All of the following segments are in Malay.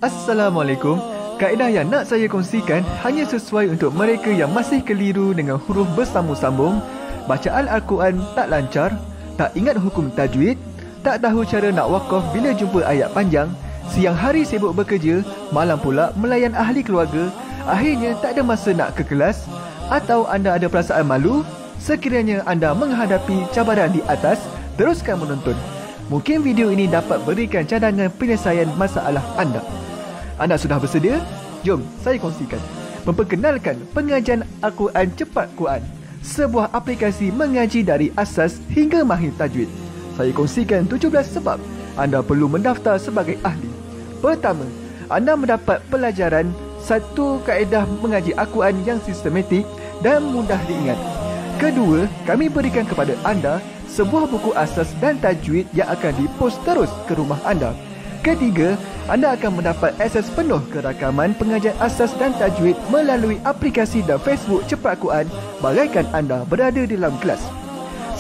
Assalamualaikum. Kaedah yang nak saya kongsikan hanya sesuai untuk mereka yang masih keliru dengan huruf bersambung-sambung, bacaan Al-Quran tak lancar, tak ingat hukum tajwid, tak tahu cara nak wakaf bila jumpa ayat panjang, siang hari sibuk bekerja, malam pula melayan ahli keluarga, akhirnya tak ada masa nak ke kelas, atau anda ada perasaan malu. Sekiranya anda menghadapi cabaran di atas, teruskan menonton. Mungkin video ini dapat berikan cadangan penyelesaian masalah anda. Anda sudah bersedia? Jom saya kongsikan. Memperkenalkan pengajian Al-Quran Cepat Quran, sebuah aplikasi mengaji dari asas hingga mahir tajwid. Saya kongsikan 17 sebab anda perlu mendaftar sebagai ahli. Pertama, anda mendapat pelajaran satu kaedah mengaji Al-Quran yang sistematik dan mudah diingat. Kedua, kami berikan kepada anda sebuah buku asas dan tajwid yang akan dipost terus ke rumah anda. Ketiga, anda akan mendapat akses penuh ke rakaman pengajian asas dan tajwid melalui aplikasi dan Facebook Cepat Quran bagaikan anda berada di dalam kelas.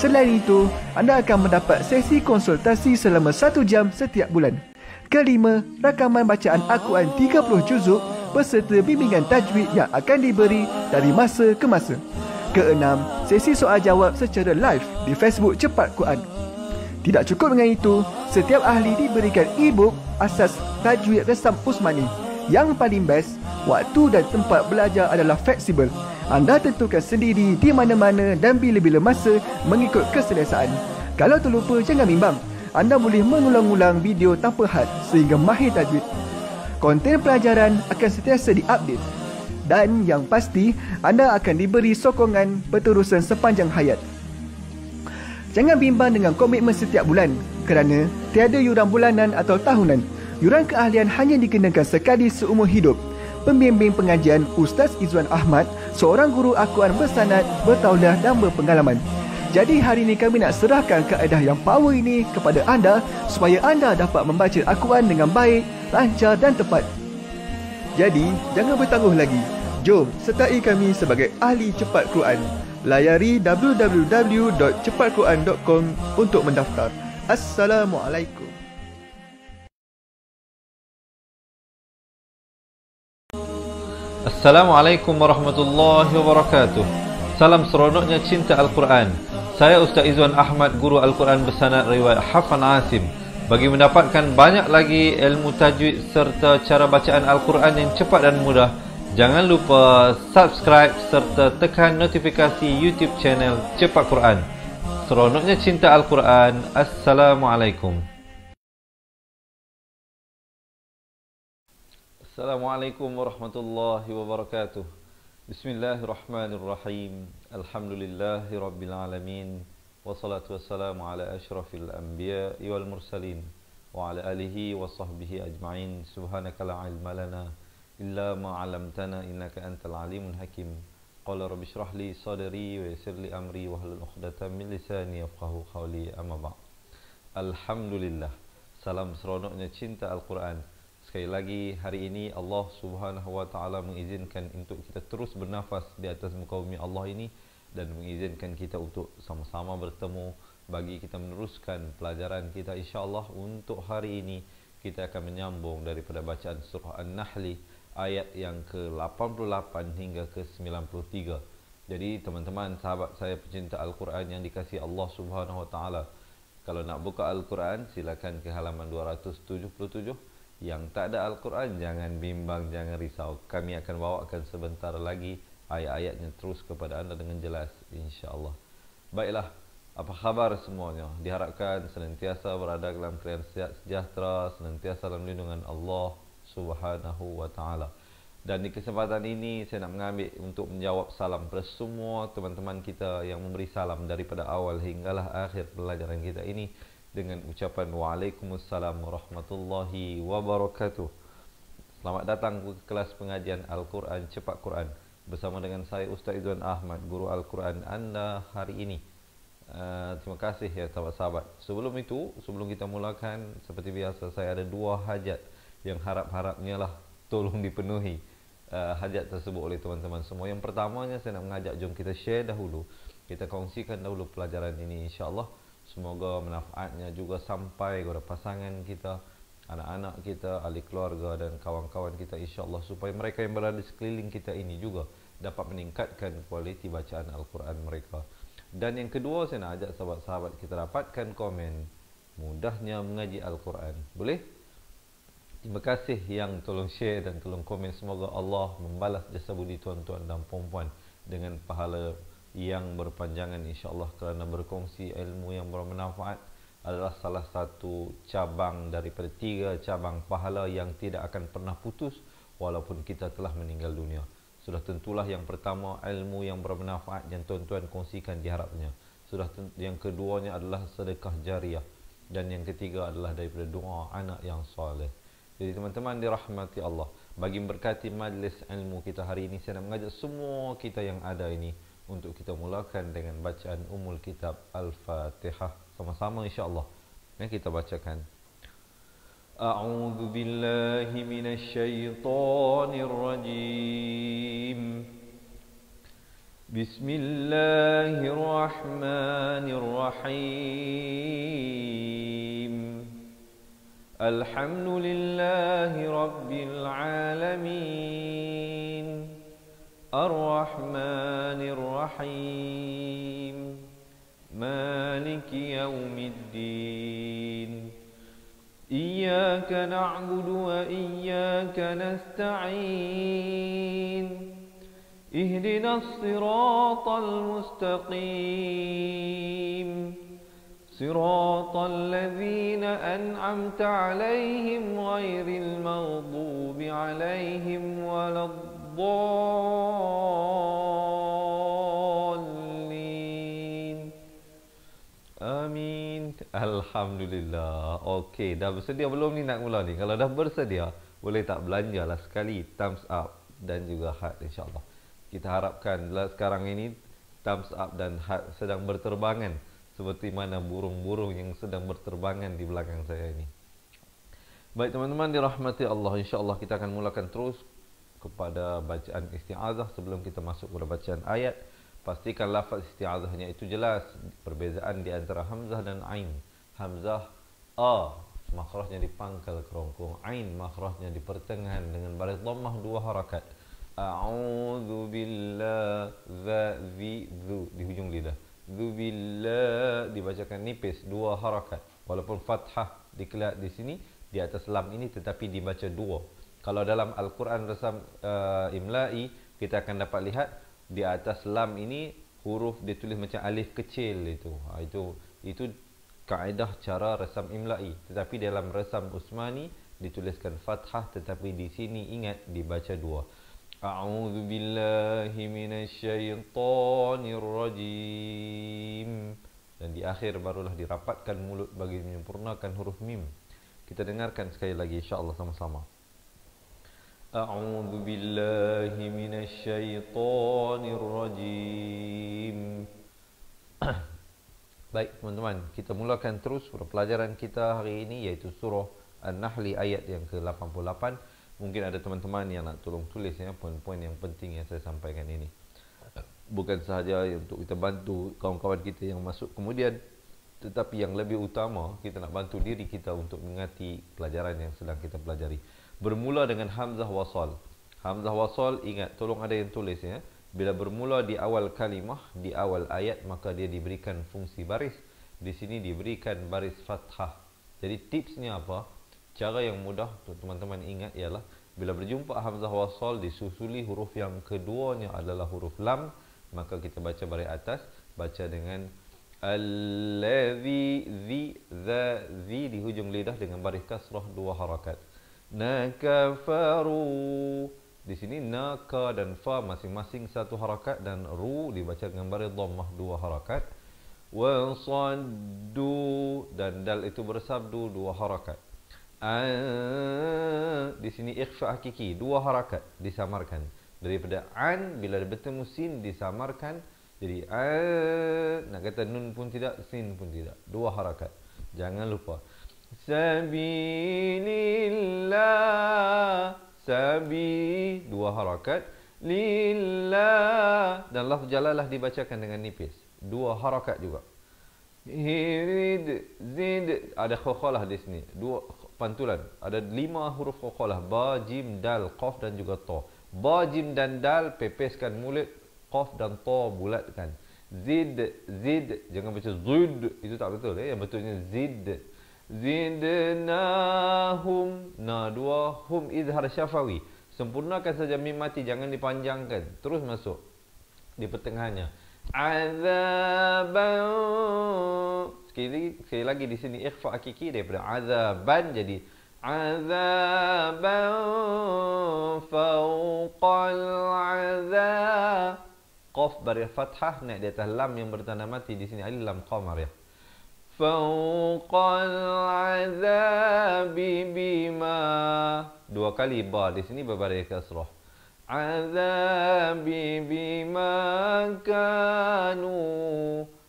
Selain itu, anda akan mendapat sesi konsultasi selama 1 jam setiap bulan. Kelima, rakaman bacaan Al-Quran 30 juzuk beserta bimbingan tajwid yang akan diberi dari masa ke masa. Keenam, sesi soal jawab secara live di Facebook Cepat Quran. Tidak cukup dengan itu, setiap ahli diberikan e-book asas tajwid resam Usmani. Yang paling best, waktu dan tempat belajar adalah fleksibel. Anda tentukan sendiri di mana-mana dan bila-bila masa mengikut keselesaan. Kalau terlupa, jangan bimbang. Anda boleh mengulang-ulang video tanpa had sehingga mahir tajwid. Konten pelajaran akan sentiasa diupdate. Dan yang pasti, anda akan diberi sokongan berterusan sepanjang hayat. Jangan bimbang dengan komitmen setiap bulan kerana tiada yuran bulanan atau tahunan. Yuran keahlian hanya dikenakan sekali seumur hidup. Pembimbing pengajian Ustaz Izwan Ahmad, seorang guru Al-Quran bersanad, bertauliah dan berpengalaman. Jadi hari ini kami nak serahkan kaedah yang power ini kepada anda supaya anda dapat membaca Al-Quran dengan baik, lancar dan tepat. Jadi, jangan bertangguh lagi. Jom sertai kami sebagai ahli cepat Quran. Layari www.cepatquran.com untuk mendaftar. Assalamualaikum. Assalamualaikum warahmatullahi wabarakatuh. Salam seronoknya cinta Al-Quran. Saya Ustaz Izwan Ahmad, guru Al-Quran bersanad riwayat Hafan Asim. Bagi mendapatkan banyak lagi ilmu tajwid serta cara bacaan Al-Quran yang cepat dan mudah, jangan lupa subscribe serta tekan notifikasi YouTube channel Cepat Quran. Seronoknya cinta Al-Quran. Assalamualaikum. Assalamualaikum warahmatullahi wabarakatuh. Bismillahirrahmanirrahim. Alhamdulillahi rabbil alamin. Wassalatu wassalamu ala ashrafil anbiya'i wal mursalin wa ala alihi wa sahbihi ajma'in. Subhanaka la ilma lana illa ma 'allamtana innaka antal alimul hakim. Qala rabbi shrah li sadri wa yassir li amri wa hlul 'uqdatam min lisani yafqahu qawli. Amma ba'd. Alhamdulillah. Salam seronoknya cinta Al-Quran. Sekali lagi hari ini Allah Subhanahu wa taala mengizinkan untuk kita terus bernafas di atas muka bumi Allah ini dan mengizinkan kita untuk sama-sama bertemu bagi kita meneruskan pelajaran kita insya-Allah. Untuk hari ini kita akan menyambung daripada bacaan surah An-Nahl ayat yang ke-88 hingga ke-93. Jadi teman-teman sahabat saya pecinta Al-Quran yang dikasihi Allah Subhanahu wa taala, kalau nak buka Al-Quran silakan ke halaman 277. Yang tak ada Al-Quran jangan bimbang, jangan risau. Kami akan bawakan sebentar lagi ayat-ayatnya terus kepada anda dengan jelas insya-Allah. Baiklah, apa khabar semuanya? Diharapkan senantiasa berada dalam keadaan sehat sejahtera, senantiasa dalam lindungan Allah Subhanahu wa taala. Dan di kesempatan ini saya nak mengambil untuk menjawab salam kepada semua teman-teman kita yang memberi salam daripada awal hinggalah akhir pelajaran kita ini dengan ucapan Waalaikumsalam warahmatullahi wabarakatuh. Selamat datang ke kelas pengajian Al-Quran Cepat Quran bersama dengan saya Ustaz Izwan Ahmad, guru Al-Quran anda hari ini. Terima kasih ya sahabat-sahabat. Sebelum kita mulakan, seperti biasa saya ada 2 hajat yang harap-harapnya lah tolong dipenuhi hajat tersebut oleh teman-teman semua. Yang pertamanya saya nak mengajak, jom kita share dahulu, kita kongsikan dahulu pelajaran ini insya-Allah. Semoga manfaatnya juga sampai kepada pasangan kita, anak-anak kita, ahli keluarga dan kawan-kawan kita, insya-Allah, supaya mereka yang berada di sekeliling kita ini juga dapat meningkatkan kualiti bacaan Al-Quran mereka. Dan yang kedua, saya nak ajak sahabat-sahabat kita dapatkan komen mudahnya mengaji Al-Quran. Boleh? Terima kasih yang tolong share dan tolong komen. Semoga Allah membalas jasa budi tuan-tuan dan puan-puan dengan pahala yang berpanjangan, insya-Allah, kerana berkongsi ilmu yang bermanfaat adalah salah satu cabang daripada 3 cabang pahala yang tidak akan pernah putus walaupun kita telah meninggal dunia. Sudah tentulah yang pertama, ilmu yang bermanfaat yang tuan-tuan kongsikan diharapnya. Yang keduanya adalah sedekah jariah, dan yang ketiga adalah daripada doa anak yang soleh. Jadi teman-teman dirahmati Allah, bagi berkati majlis ilmu kita hari ini, saya nak mengajak semua kita yang ada ini untuk kita mulakan dengan bacaan Ummul Kitab Al-Fatihah sama-sama, insya-Allah. Kita bacakan. A'udzu billahi minasy syaithanir rajim. Bismillahirrahmanirrahim. Alhamdulillahi rabbil alamin. Ar-Rahmanir Rahim. Maliki yaumiddin. Iyyaka na'budu wa iyyaka nasta'in. Ihdinas siratal mustaqim. Siratal ladzina an'amta 'alaihim ghairil maghdubi 'alaihim waladdallin. Amin. Alhamdulillah. Okey, dah bersedia belum ni nak mula ni? Kalau dah bersedia, boleh tak belanjalah sekali thumbs up dan juga heart, insya-Allah. Kita harapkan sekarang ini thumbs up dan heart sedang berterbangan seperti mana burung-burung yang sedang berterbangan di belakang saya ini. Baik teman-teman dirahmati Allah, insya-Allah kita akan mulakan terus kepada bacaan isti'azah. Sebelum kita masuk kepada bacaan ayat, pastikan lafaz isti'azahnya itu jelas. Perbezaan di antara hamzah dan ain. Hamzah a makhrajnya di pangkal kerongkong, ain makhrajnya di pertengahan dengan baris dhammah 2 harakat. A'udzu billahi di hujung lidah. Zubillah dibacakan nipis 2 harakat. Walaupun fathah dikelat di sini di atas lam ini, tetapi dibaca 2. Kalau dalam Al-Quran resam imla'i, kita akan dapat lihat di atas lam ini huruf ditulis macam alif kecil itu. Itu kaedah cara resam imla'i. Tetapi dalam resam Usmani dituliskan fathah, tetapi di sini ingat dibaca 2. A'udzu billahi minasy syaithanir rajim. Dan di akhir barulah dirapatkan mulut bagi menyempurnakan huruf mim. Kita dengarkan sekali lagi, insya-Allah sama-sama. A'udzu billahi minasy syaithanir rajim. Baik teman-teman, kita mulakan terus pelajaran kita hari ini, iaitu surah An-Nahl ayat yang ke-88. Mungkin ada teman-teman yang nak tolong tulis poin-poin yang penting yang saya sampaikan ini. Bukan sahaja untuk kita bantu kawan-kawan kita yang masuk kemudian, tetapi yang lebih utama, kita nak bantu diri kita untuk mengingati pelajaran yang sedang kita pelajari. Bermula dengan hamzah wasal. Hamzah wasal, ingat, tolong ada yang tulis ya. Bila bermula di awal kalimah, di awal ayat, maka dia diberikan fungsi baris. Di sini diberikan baris fathah. Jadi tipsnya apa? Cara yang mudah untuk teman-teman ingat ialah bila berjumpa hamzah wasal disusuli huruf yang keduanya adalah huruf lam, maka kita baca baris atas, baca dengan allazi, zi di hujung lidah dengan baris kasrah 2 harakat. Nakafaru. Di sini naka dan fa masing-masing 1 harakat, dan ru dibaca dengan baris dhammah 2 harakat. Wa saddu, dan dal itu bersabdu 2 harakat. Di sini ikhfa hakiki 2 harakat disamarkan. Daripada an, bila bertemu sin disamarkan. Jadi nak kata nun pun tidak, sin pun tidak, 2 harakat. Jangan lupa. Sabilillah, sabi 2 harakat. Lillah, dan lafz jalalah dibacakan dengan nipis 2 harakat juga. Hirid, zid, ada khokhalah di sini 2 pantulan. Ada 5 huruf qalqalah, ba, jim, dal, qaf dan juga ta. Ba, jim dan dal pepeskan mulut, qaf dan ta bulatkan. Zid, zid, jangan baca zud, itu tak betul yang betulnya zid. Zidnahum, nah 2 hum izhar syafawi. Sempurnakan saja mim mati, jangan dipanjangkan. Terus masuk di pertengahannya. Azaban. Sekali lagi di sini ikhfa hakiki daripada azaban jadi azaban fawqal azab. Qaf baris fathah naik di atas lam yang bertanda mati di sini alif lam qamar ya. Fawqal azabi bima. 2 kali ba di sini berbaris kasrah. Azabi bima kanu.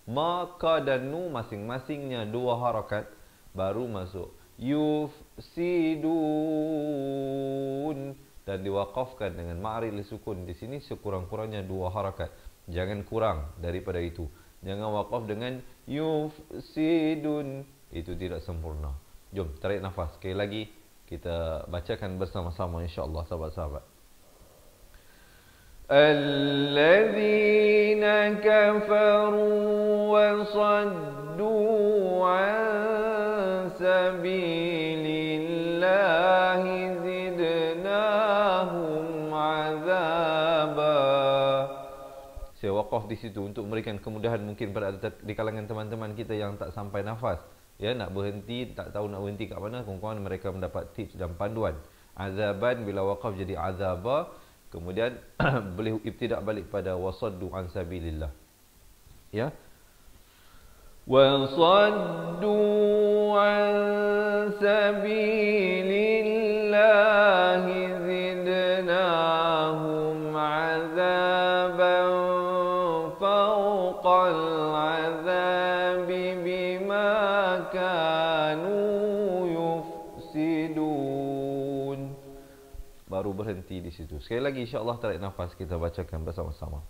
Maka dan nu masing-masingnya 2 harakat baru masuk yufsidun dan diwaqafkan dengan ma'ril sukun. Di sini sekurang-kurangnya 2 harakat. Jangan kurang daripada itu. Jangan waqaf dengan yufsidun. Itu tidak sempurna. Jom tarik nafas. Sekali lagi kita bacakan bersama-sama insya-Allah sahabat-sahabat. Alladzina kafaru wa saddu an sabilillahi zidnahum azaba. Saya waqaf di situ untuk memberikan kemudahan mungkin pada di kalangan teman-teman kita yang tak sampai nafas. Ya, nak berhenti, tak tahu nak berhenti kat mana, kawan-kawan mereka mendapat tips dan panduan. Azaban bila waqaf jadi azaba. Kemudian boleh ibtidak balik pada wasaddu an sabilillah. Ya. Wasaddu an sabilillah zidnahum azaban fawqal azabi bima kanu yufsidun. Baru berhenti di situ. Sekali lagi insya-Allah tarik nafas kita bacakan bersama-sama.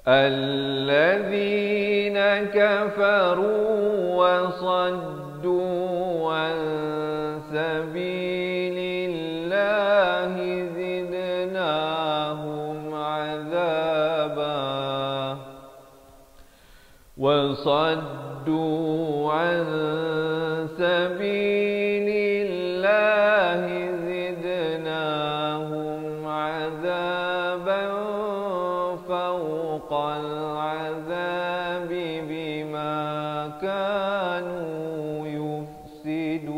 Alladzina kafaru wa saddu an sabilillahi zidnahum azaba wa saddu an sabilillahi zidnahum azaban fawqal azabi bima kanu yufsidun.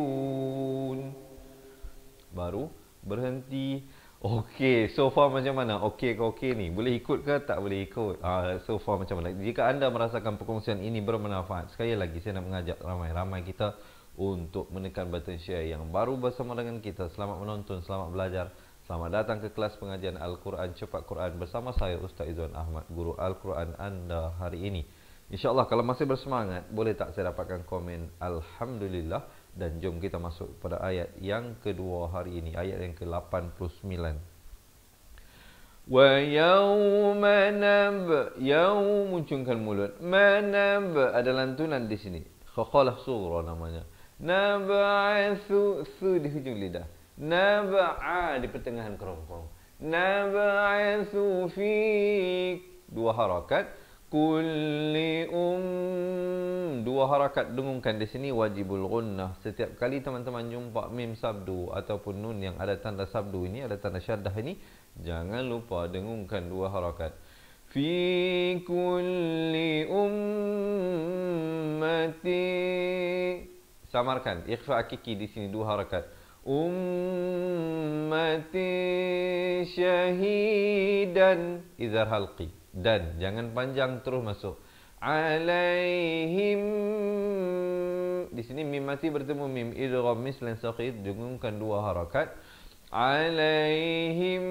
Baru berhenti. Okey, so far macam mana? Okey ke okey ni? Boleh ikut ke tak boleh ikut? So far macam mana? Jika anda merasakan perkongsian ini bermanfaat, sekali lagi saya nak mengajak ramai-ramai kita untuk menekan button share. Yang baru bersama dengan kita, selamat menonton, selamat belajar. Selamat datang ke kelas pengajian Al-Quran Cepat Quran bersama saya Ustaz Izzuan Ahmad, guru Al-Quran anda hari ini. InsyaAllah kalau masih bersemangat, boleh tak saya dapatkan komen Alhamdulillah. Dan jom kita masuk pada ayat yang kedua hari ini, ayat yang ke-89. Wa yawma nab, yaum muncungkan mulut, manab ada lantunan di sini. Khaqalah surah namanya. Nab'athu, su di hujung lidah. Nab'a di pertengahan kerongkong. Nab'athu fi 2 harakat. Kulli 2 harakat dengungkan di sini wajibul gunnah. Setiap kali teman-teman jumpa mim sabdu ataupun nun yang ada tanda sabdu ini, ada tanda syaddah ini, jangan lupa dengungkan 2 harakat. Fi kulli ummati, samarkan ikhfa hakiki di sini 2 harakat. Ummati syahidan izhar halqi. Dan jangan panjang terus masuk. Alaihim, di sini mim mati bertemu mim idgham mislan saqid, dengungkan 2 harakat. Alaihim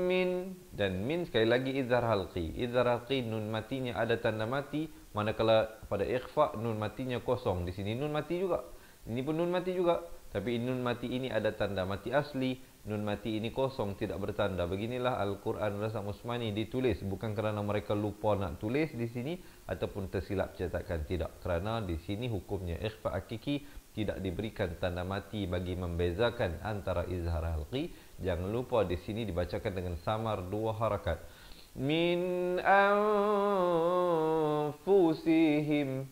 min, dan min sekali lagi izhar halqi. Izhar halqi nun matinya ada tanda mati, manakala pada ikhfa nun matinya kosong. Di sini nun mati juga. Ini pun nun mati juga. Tapi nun mati ini ada tanda mati asli. Nun mati ini kosong, tidak bertanda. Beginilah Al-Quran Rasam Usmani ditulis. Bukan kerana mereka lupa nak tulis di sini ataupun tersilap cetakan. Tidak. Kerana di sini hukumnya ikhfa hakiki tidak diberikan tanda mati bagi membezakan antara izhar halqi. Jangan lupa di sini dibacakan dengan samar 2 harakat. Min anfusihim.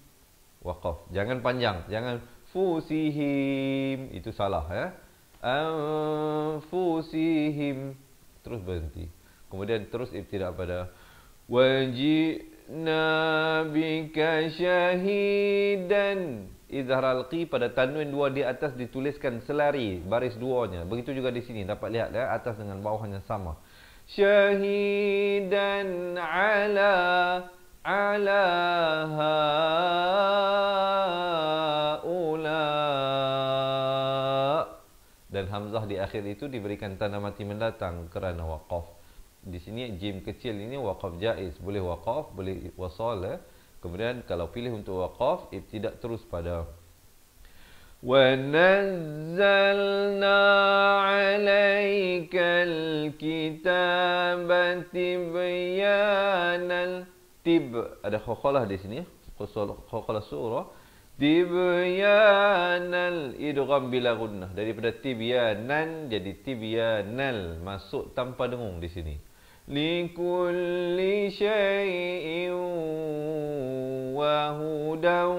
Waqaf. Jangan panjang, jangan fusihim, itu salah ya. Anfusihim, terus berhenti. Kemudian terus ibtida pada wajina bika syahidan. Izhar halqi pada tanwin 2 di atas dituliskan selari baris 2-nya. Begitu juga di sini dapat lihat ya, atas dengan bawahnya sama. Syahidan ala haula. Dan hamzah di akhir itu diberikan tanda mati mendatang kerana waqaf. Di sini jim kecil ini waqaf jaiz, boleh waqaf, boleh wasal ya. Kemudian kalau pilih untuk waqaf, ibtidak terus pada wa nazzalna 'alaikal kitaba tibyanan. Tib ada khakhalah di sini, khakhalah surah. Tibyanal, idgham bila gunnah, daripada tibyanan jadi tibyanal, masuk tanpa dengung di sini. Likulli syai'in wa hudan,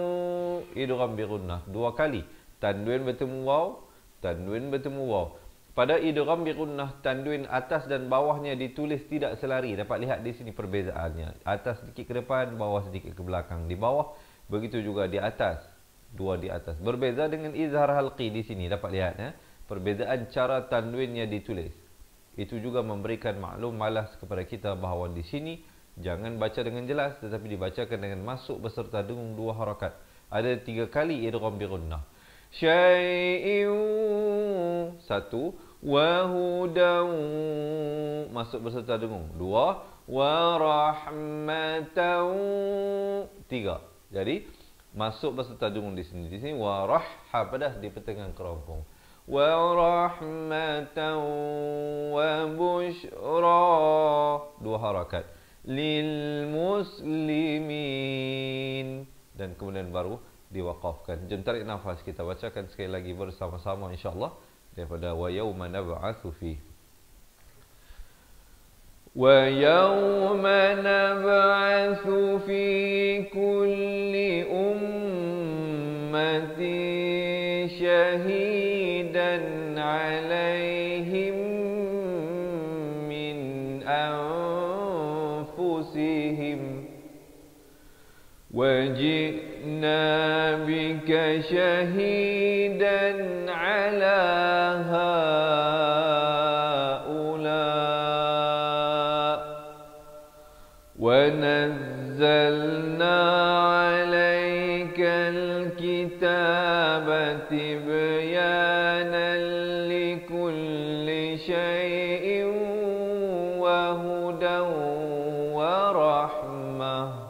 idgham bi gunnah 2 kali, tanwin bertemu waw, tanwin bertemu waw. Pada idgham bi gunnah, tanwin atas dan bawahnya ditulis tidak selari. Dapat lihat di sini perbezaannya. Atas sedikit ke depan, bawah sedikit ke belakang. Di bawah begitu juga di atas, 2 di atas. Berbeza dengan izhar halqi di sini, dapat lihat ya. Perbezaan cara tanwinnya ditulis. Itu juga memberikan maklum malas kepada kita bahawa di sini jangan baca dengan jelas, tetapi dibacakan dengan masuk beserta dengung 2 harakat. Ada 3 kali idgham bi gunnah. Syai'in, 1, wa hudan, masuk beserta dengung 2, wa rahmatan, 3. Jadi masuk beserta dengung di sini. Di sini wa rahha, pedas di pertengahan kerompong. Wa rahmatan wa busyra, 2 harakat. Lil muslimin, dan kemudian baru diwaqafkan. Jom tarik nafas, kita bacakan sekali lagi bersama-sama insya-Allah daripada wa yauma nab'atsu fi. Wa yauma nab'atsu fi kulli ummatin syahidan 'alaihim min anfusihim وَجِئْنَا بِكَ شَهِيدًا عَلَى هَؤُلَاءِ وَنَزَّلْنَا عَلَيْكَ الْكِتَابَ تِبْيَانًا لِكُلِّ شَيْءٍ وَهُدًى وَرَحْمَةً.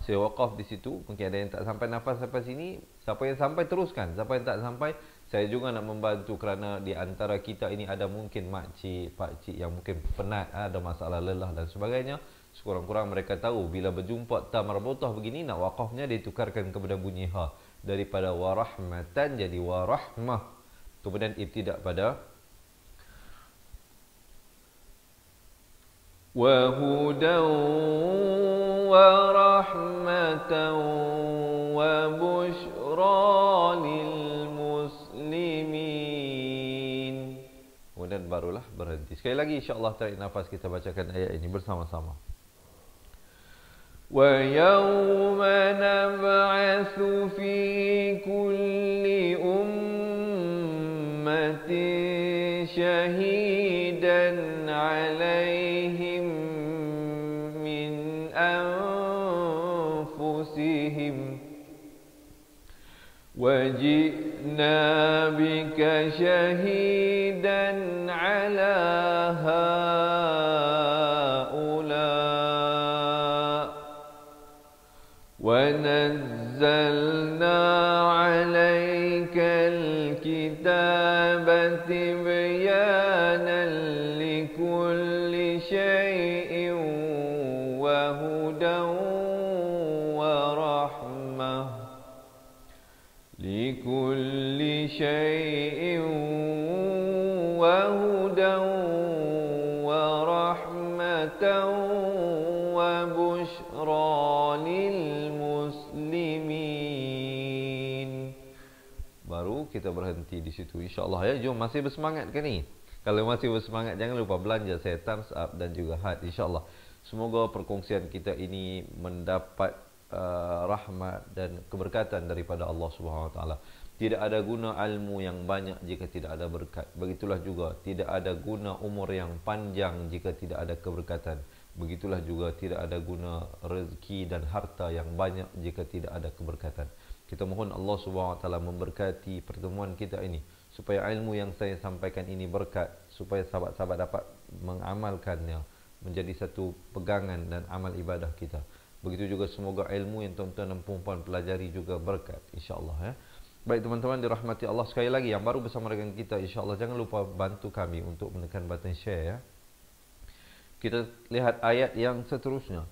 Saya waqaf di situ. Mungkin ada yang tak sampai nafas sampai sini. Siapa yang sampai teruskan. Siapa yang tak sampai, saya juga nak membantu kerana di antara kita ini ada mungkin makcik, pakcik yang mungkin penat, ada masalah lelah dan sebagainya. Sekurang-kurang mereka tahu bila berjumpa ta marbutah begini, nak waqafnya ditukarkan kepada bunyi ha. Daripada warahmatan jadi warahmah. Kemudian ibtidak pada wahudan warahmatan wabushra lil muslimin. Kemudian barulah berhenti. Sekali lagi insya-Allah tarik nafas, kita bacakan ayat ini bersama-sama. Wa yawma nab'atsu fi kulli ummatin shahidan 'alaihim min anfusihim wa ji'na bika shahidan 'ala وَنَزَّلْنَا عَلَيْكَ الْكِتَابَ تِبْيَانًا لِكُلِّ شَيْءٍ وَهُدًى وَرَحْمَةً لِكُلِّ شيء وهدى ورحمة وبشرى للمسلمين. Baru kita berhenti di situ, insya-Allah ya. Jom, masih bersemangat ke ni? Kalau masih bersemangat, jangan lupa belanja. Saya thumbs up dan juga heart, insya-Allah. Semoga perkongsian kita ini mendapat rahmat dan keberkatan daripada Allah Subhanahu Wa Taala. Tidak ada guna ilmu yang banyak jika tidak ada berkat. Begitulah juga tidak ada guna umur yang panjang jika tidak ada keberkatan. Begitulah juga tidak ada guna rezeki dan harta yang banyak jika tidak ada keberkatan. Kita mohon Allah Subhanahu Wa Taala memberkati pertemuan kita ini, supaya ilmu yang saya sampaikan ini berkat, supaya sahabat-sahabat dapat mengamalkannya menjadi satu pegangan dan amal ibadah kita. Begitu juga semoga ilmu yang tuan-tuan dan puan-puan pelajari juga berkat, insya-Allah ya. Baik teman-teman dirahmati Allah, sekali lagi yang baru bersama dengan kita, insya-Allah jangan lupa bantu kami untuk menekan button share ya. Kita lihat ayat yang seterusnya.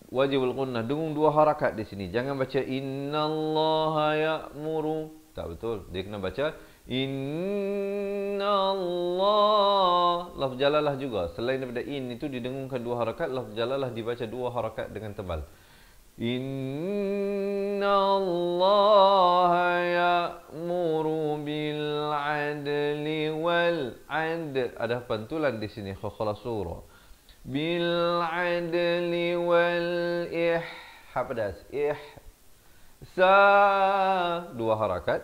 Wajibul gunnah, dengung dua harakat di sini. Jangan baca innallaha ya'muru. Tak betul. Dia kena baca innallah. Lafz jalalah juga. Selain daripada in itu didengungkan dua harakat, lafz jalalah dibaca dua harakat dengan tebal. Innallaha ya'muru bil adli wal adl. Ada pantulan di sini khala surah. Bil adli wal pedas sa dua harakat,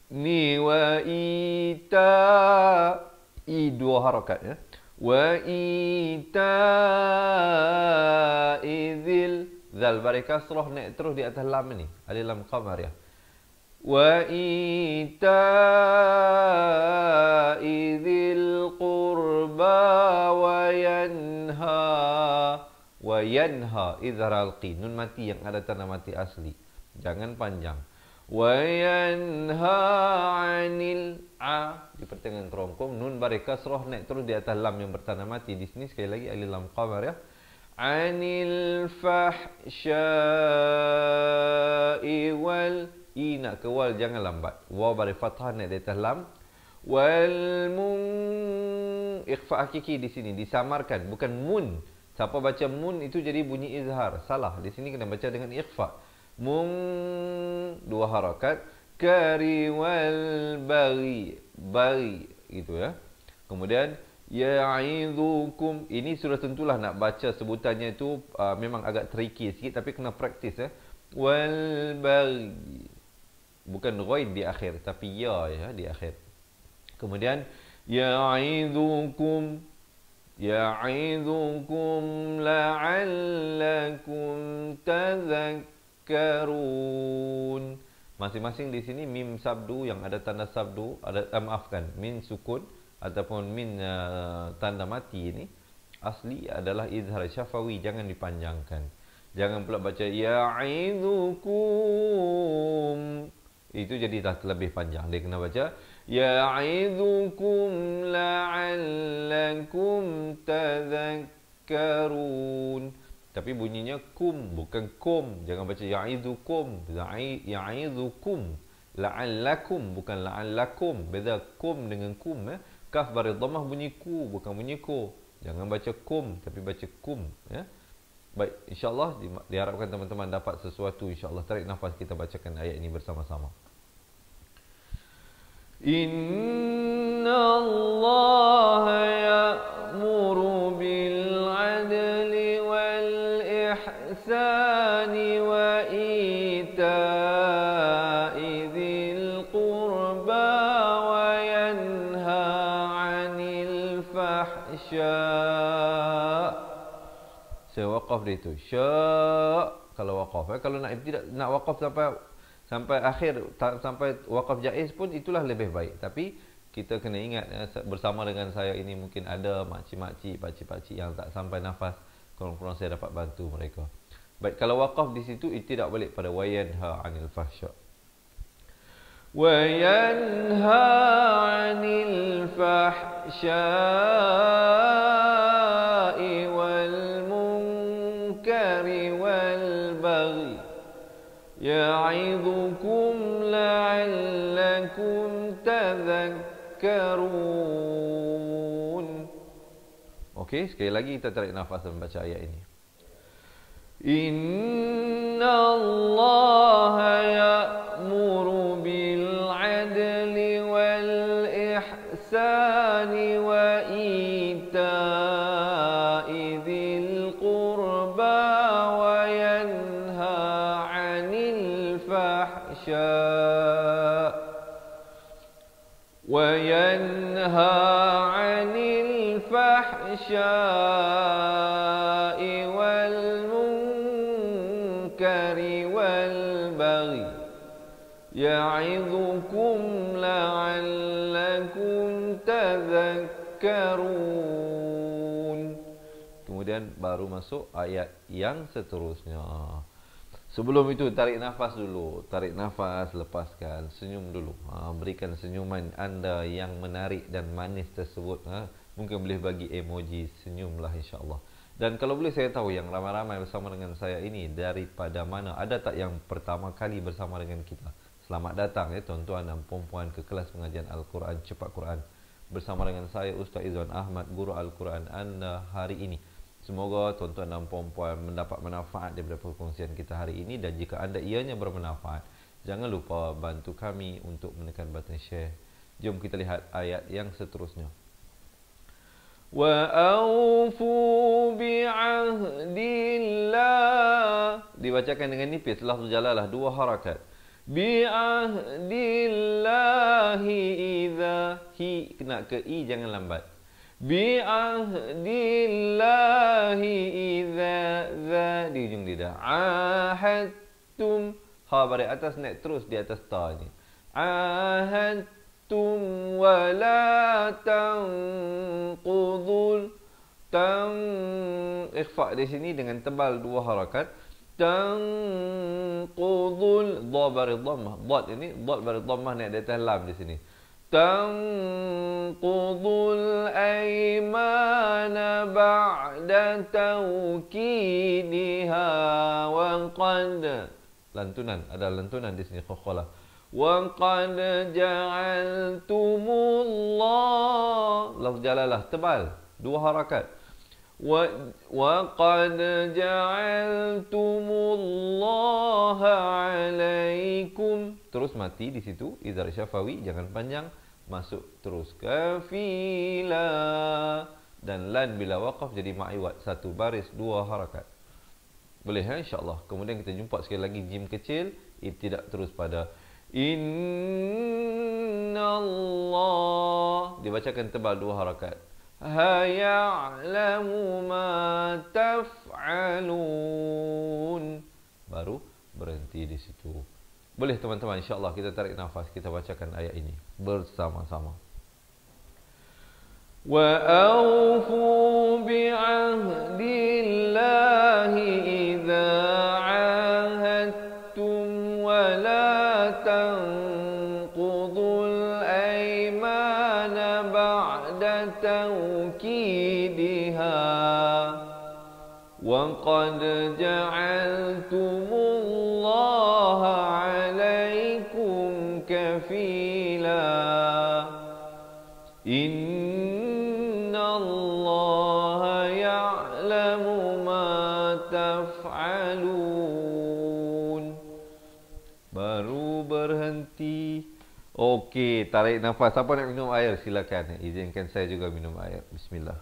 ni wa ita dua harakat ya, wa ita idzil zal bari kasrah naik terus di atas lam ni, alif lam qamar ya. Wa ita idzil qurba wa yanha idhar alqi, nun mati yang ada tanda mati asli, jangan panjang. Wa yanha anil di pertengahan kerongkong, nun bari kasrah naik terus di atas lam yang bertanda mati. Di sini sekali lagi alif lam qamar ya. Anil fahsya'i wal nak ke wal jangan lambat, waw bari fathah naik di atas lam. Wal ikhfa hakiki di sini disamarkan, bukan mun. Siapa baca mun itu jadi bunyi izhar, salah. Di sini kena baca dengan ikhfa. Dua harakat, kari wal bari gitu ya. Kemudian ya'idzukum, ini sudah tentulah nak baca sebutannya itu memang agak tricky sikit, tapi kena praktis ya. Wal bari, bukan ghain di akhir tapi ya di akhir. Kemudian ya'idzukum la'allakum tadhakkarun. Masing-masing di sini mim sabdu yang ada tanda sabdu, ada maafkan, min sukun ataupun min tanda mati ini asli adalah izhar syafawi, jangan dipanjangkan. Jangan pula baca ya'idzukum, itu jadi dah lebih panjang. Dia kena baca ya'idzukum la'allakum tadhakkarun. Tapi bunyinya kum, bukan kum. Jangan baca ya'idzukum, ya'idzukum la'allakum, bukan la'allakum. Beza kum dengan kum ya. Kaf bari dhammah bunyi ku, bukan bunyi ko. Jangan baca kum tapi baca kum ya. Baik, insya-Allah diharapkan teman-teman dapat sesuatu, insya-Allah. Tarik nafas, kita bacakan ayat ini bersama-sama. Inna Allaha ya'muru bil adli wal ihsani wa ita'i dzil qurba wa yanha 'anil fahsya'. Saya waqaf dia itu. Kalau waqaf kalau nak tidak nak waqaf sampai akhir, sampai waqaf jaiz pun itulah lebih baik. Tapi kita kena ingat bersama dengan saya ini mungkin ada makcik-makcik, pakcik-pakcik yang tak sampai nafas. Kurang-kurang saya dapat bantu mereka. Baik, kalau waqaf di situ tidak balik pada wayanha 'anil fahsya. Wayanha 'anil fahsya wal munkari wal baghi ya'idukum تذكرون. Okey, sekali lagi kita tarik nafas dan baca ayat ini. Inna Allah ya'muru bil adli wal ihsani wa ita'i dzil qurba wa yanha 'anil fahsya' wal munkari wal baghi ya'idhukum la'allakum tadhakkarun. Kemudian baru masuk ayat yang seterusnya. Sebelum itu tarik nafas dulu. Tarik nafas, lepaskan, senyum dulu. Berikan senyuman anda yang menarik dan manis tersebut. Mungkin boleh bagi emoji senyumlah insya-Allah. Dan kalau boleh saya tahu yang ramai-ramai bersama dengan saya ini daripada mana? Ada tak yang pertama kali bersama dengan kita? Selamat datang ya tuan-tuan dan puan-puan ke kelas pengajian Al-Quran Cepat Quran bersama dengan saya Ustaz Izwan Ahmad, guru Al-Quran anda hari ini. Semoga tuan-tuan dan puan-puan mendapat manfaat daripada perkongsian kita hari ini, dan jika anda ianya bermanfaat, jangan lupa bantu kami untuk menekan button share. Jom kita lihat ayat yang seterusnya. Wa awfu bi'ahdillah. Dibacakan dengan nipis, lafaz jalalah, dua harakat. Bi'ahdillahi idza, hi kena ke i, jangan lambat. Bi'ahdillahi idza, za di ujung lidah. Ahadtum, ha baris atas naik terus di atas ta ni. Ahadtum wa la tanqudul, ikhfa di sini dengan tebal dua harakat. Tanqudul, dha baris dhammah, dad ini dad baris dhammah naik di atas lam di sini. Tanqudul aymana ba'da tawkidiha wa qad, lantunan, ada lantunan di sini khakhalah. Wa qad ja'altumullah, lafaz jalalah tebal dua harakat. Wa qad ja'altumullaha 'alaikum, terus mati di situ, izhar syafawi, jangan panjang, masuk terus kafila, dan lan bila waqaf jadi ma'iwat, satu baris dua harakat. Boleh insya-Allah. Kemudian kita jumpa sekali lagi jim kecil, tidak terus pada innallah, dibacakan tebal dua harakat. Ya'lamu ma taf'alun, baru berhenti di situ. Boleh teman-teman, insya-Allah kita tarik nafas, kita bacakan ayat ini bersama-sama. Wa awfu bi'ahdillahi idza 'ahadtum wa la tanqudul aymana ba'da tawkidiha wa qad ja'altumullaha 'alaikum kafila innallaha ya'lamu ma taf'alun. Baru berhenti. Okey, tarik nafas. Siapa nak minum air silakan. Izinkan saya juga minum air. Bismillah.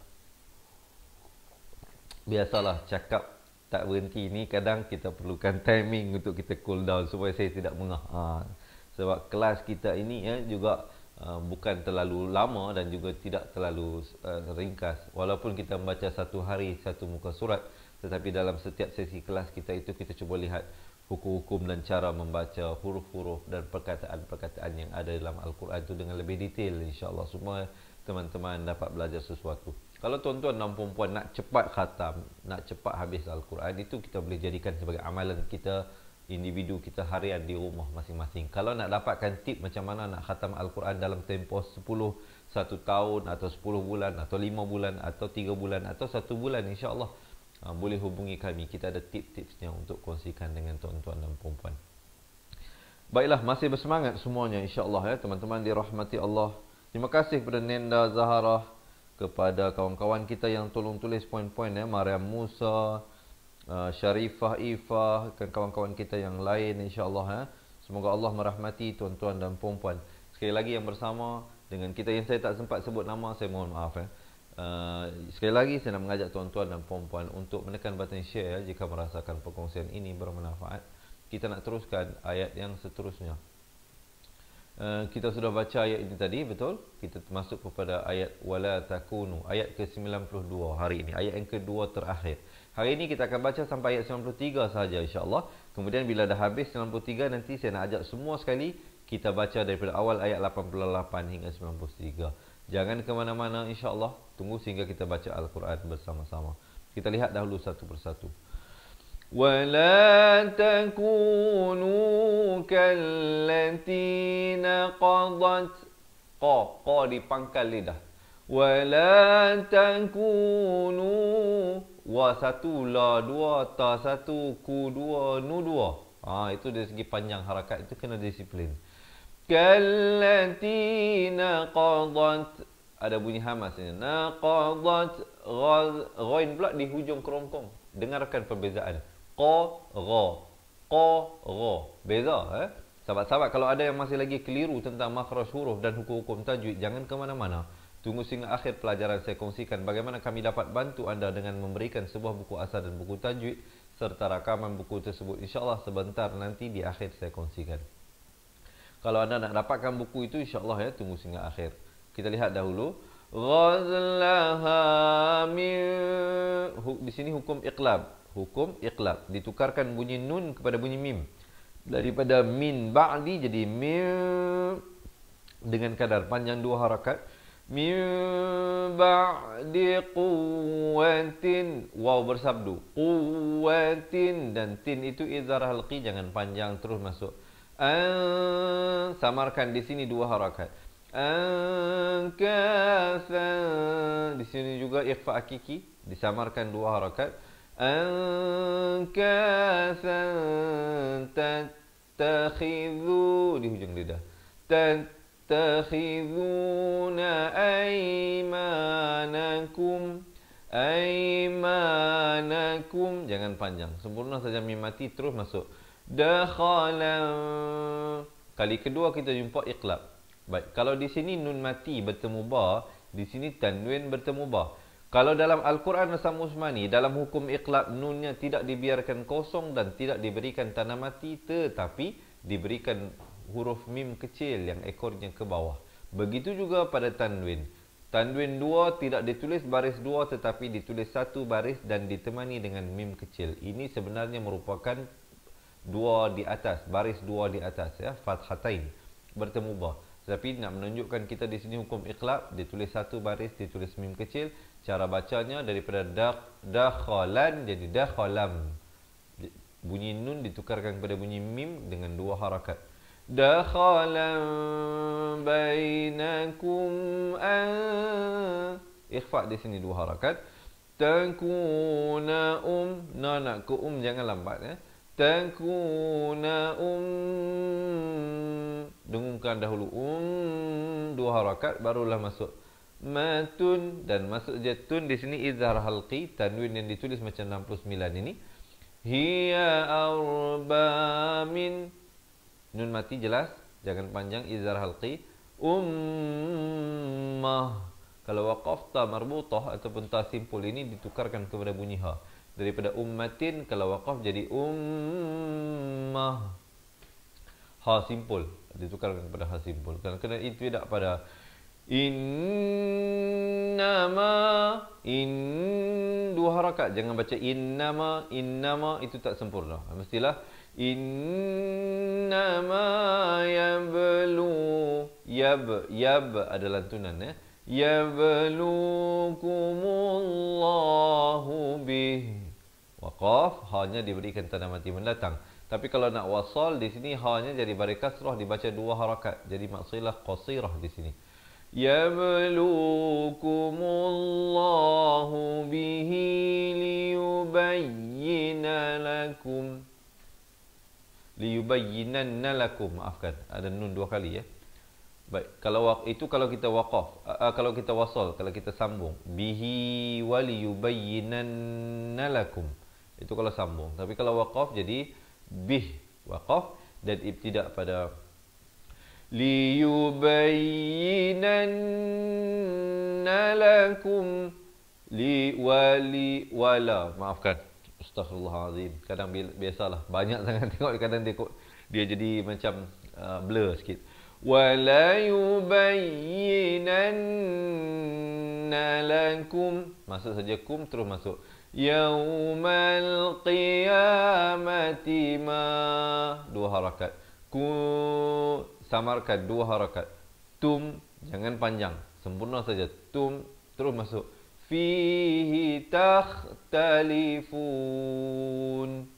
Biasalah cakap tak berhenti ni, kadang kita perlukan timing untuk kita cool down supaya saya tidak mengah. Sebab kelas kita ini juga bukan terlalu lama dan juga tidak terlalu ringkas. Walaupun kita membaca satu hari satu muka surat, tetapi dalam setiap sesi kelas kita itu kita cuba lihat hukum-hukum dan cara membaca huruf-huruf dan perkataan-perkataan yang ada dalam Al-Quran itu dengan lebih detail. InsyaAllah semua teman-teman dapat belajar sesuatu. Kalau tuan-tuan dan puan-puan nak cepat khatam, nak cepat habis Al-Quran, itu kita boleh jadikan sebagai amalan kita, individu kita harian di rumah masing-masing. Kalau nak dapatkan tip macam mana nak khatam Al-Quran dalam tempoh 1 tahun atau 10 bulan atau 5 bulan atau 3 bulan atau 1 bulan, insya-Allah boleh hubungi kami. Kita ada tip-tipsnya untuk kongsikan dengan tuan-tuan dan puan-puan. Baiklah, masih bersemangat semuanya insya-Allah ya teman-teman dirahmati Allah. Terima kasih kepada Nenda Zaharah, kepada kawan-kawan kita yang tolong tulis poin-poin ya, Mariam Musa, Syarifah Ifah, dan kawan-kawan kita yang lain insya-Allah ya. Semoga Allah merahmati tuan-tuan dan puan-puan. Sekali lagi yang bersama dengan kita yang saya tak sempat sebut nama, saya mohon maaf ya. Sekali lagi saya nak mengajak tuan-tuan dan puan-puan untuk menekan button share ya, jika merasakan perkongsian ini bermanfaat. Kita nak teruskan ayat yang seterusnya. Kita sudah baca ayat ini tadi, betul? Kita masuk kepada ayat wala takunu, ayat ke-92 hari ini, ayat yang kedua terakhir. Hari ini kita akan baca sampai ayat 93 sahaja insya-Allah. Kemudian bila dah habis 93 nanti saya nak ajak semua sekali kita baca daripada awal ayat 88 hingga 93. Jangan ke mana-mana insya-Allah. Tunggu sehingga kita baca Al-Quran bersama-sama. Kita lihat dahulu satu persatu. وَلَا تَكُونُوا كَالَّتِي نَقَضَتْ qa di pangkal lidah. وَلَا تَكُونُوا wa satu, la dua, ta satu, ku dua, nu dua. Itu dari segi panjang harakat itu kena disiplin. كَالَّتِي نَقَضَتْ ada bunyi hamas ini. Naqadat ghain pula di hujung kerongkong. Dengarkan perbezaan. Qa ra. Beza Sahabat-sahabat, kalau ada yang masih lagi keliru tentang makhraj huruf dan hukum-hukum tajwid, jangan ke mana-mana. Tunggu sehingga akhir pelajaran saya kongsikan bagaimana kami dapat bantu anda dengan memberikan sebuah buku asal dan buku tajwid serta rakaman buku tersebut. InsyaAllah sebentar nanti di akhir saya kongsikan. Kalau anda nak dapatkan buku itu, insyaAllah ya, tunggu sehingga akhir. Kita lihat dahulu. Ghazlaha min, di sini hukum iqlab. Hukum iqlab. Ditukarkan bunyi nun kepada bunyi mim. Daripada min ba'di jadi min dengan kadar panjang 2 harakat. Min ba'di quwwatin, waw bersabdu. Quwwatin, dan tin itu izhar halqi, jangan panjang terus masuk. Samarkan di sini 2 harakat. Ankasan, di sini juga ikhfa hakiki, disamarkan 2 harakat. Ankasan tattakhidhu, di hujung lidah. Tattakhidhuna aymanakum. Aymanakum, jangan panjang, sempurna saja mim mati terus masuk. Dakhala, kali kedua kita jumpa iqlab. Baik, kalau di sini nun mati bertemu ba, di sini tanwin bertemu ba. Kalau dalam Al-Quran Rasam Usmani, dalam hukum iqlab, nunnya tidak dibiarkan kosong dan tidak diberikan tanda mati, tetapi diberikan huruf mim kecil yang ekornya ke bawah. Begitu juga pada tanwin. Tanwin 2 tidak ditulis baris 2 tetapi ditulis 1 baris dan ditemani dengan mim kecil. Ini sebenarnya merupakan 2 di atas, baris 2 di atas ya, fathatain bertemu ba. Tetapi nak menunjukkan kita di sini hukum iqlab, ditulis 1 baris, ditulis mim kecil. Cara bacanya daripada dakhalan jadi dakhalam. Bunyi nun ditukarkan kepada bunyi mim dengan 2 harakat. Dakhalan bainakum ikhfa di sini 2 harakat. Takuna nak ke jangan lambat ya. Takuna dengungkan dahulu 2 harakat barulah masuk matun, dan masuk je tun di sini izhar halqi, tanwin yang ditulis macam 69 ini. Hiya arba min, nun mati jelas, jangan panjang, izhar halqi. Ummah, kalau waqaf ta marbutah ataupun ta simpul ini ditukarkan kepada bunyi ha. Daripada ummatin, kalau waqaf jadi ummah. Ha simpul ditukarkan kepada ha simpul. Kerana itu tidak pada innama, 2 harakat, jangan baca innama, itu tak sempurna. Mestilah innama yablu, yab ada lantunan ya. Yablukumullahu bih. Waqaf, hanya diberikan tanda mati mendatang. Tapi kalau nak wasal di sini hanya jadi baris kasrah, dibaca 2 harakat. Jadi maksilah qasirah di sini. Yablukumullahu bihi liyubayyina lakum. Liyubayyinanna lakum, maafkan, ada nun 2 kali ya. Baik, kalau kita waqaf, kalau kita wasal, kalau kita sambung, bihi waliyubayyinanna lakum. Itu kalau sambung. Tapi kalau waqaf jadi bih waqaf dan ibtida pada liyubayyinanna lakum wala. Maafkan. Astaghfirullahalazim. Kadang biasalah banyak sangat tengok, kadang dia jadi macam blur sikit. Wala yubayyinanna lakum. Masuk saja kum terus masuk. Yaumal qiyamati ma. Dua harakat. Samarkan dua harakat. Tum jangan panjang, sempurna saja. Tum terus masuk. Fihi takhtalifun.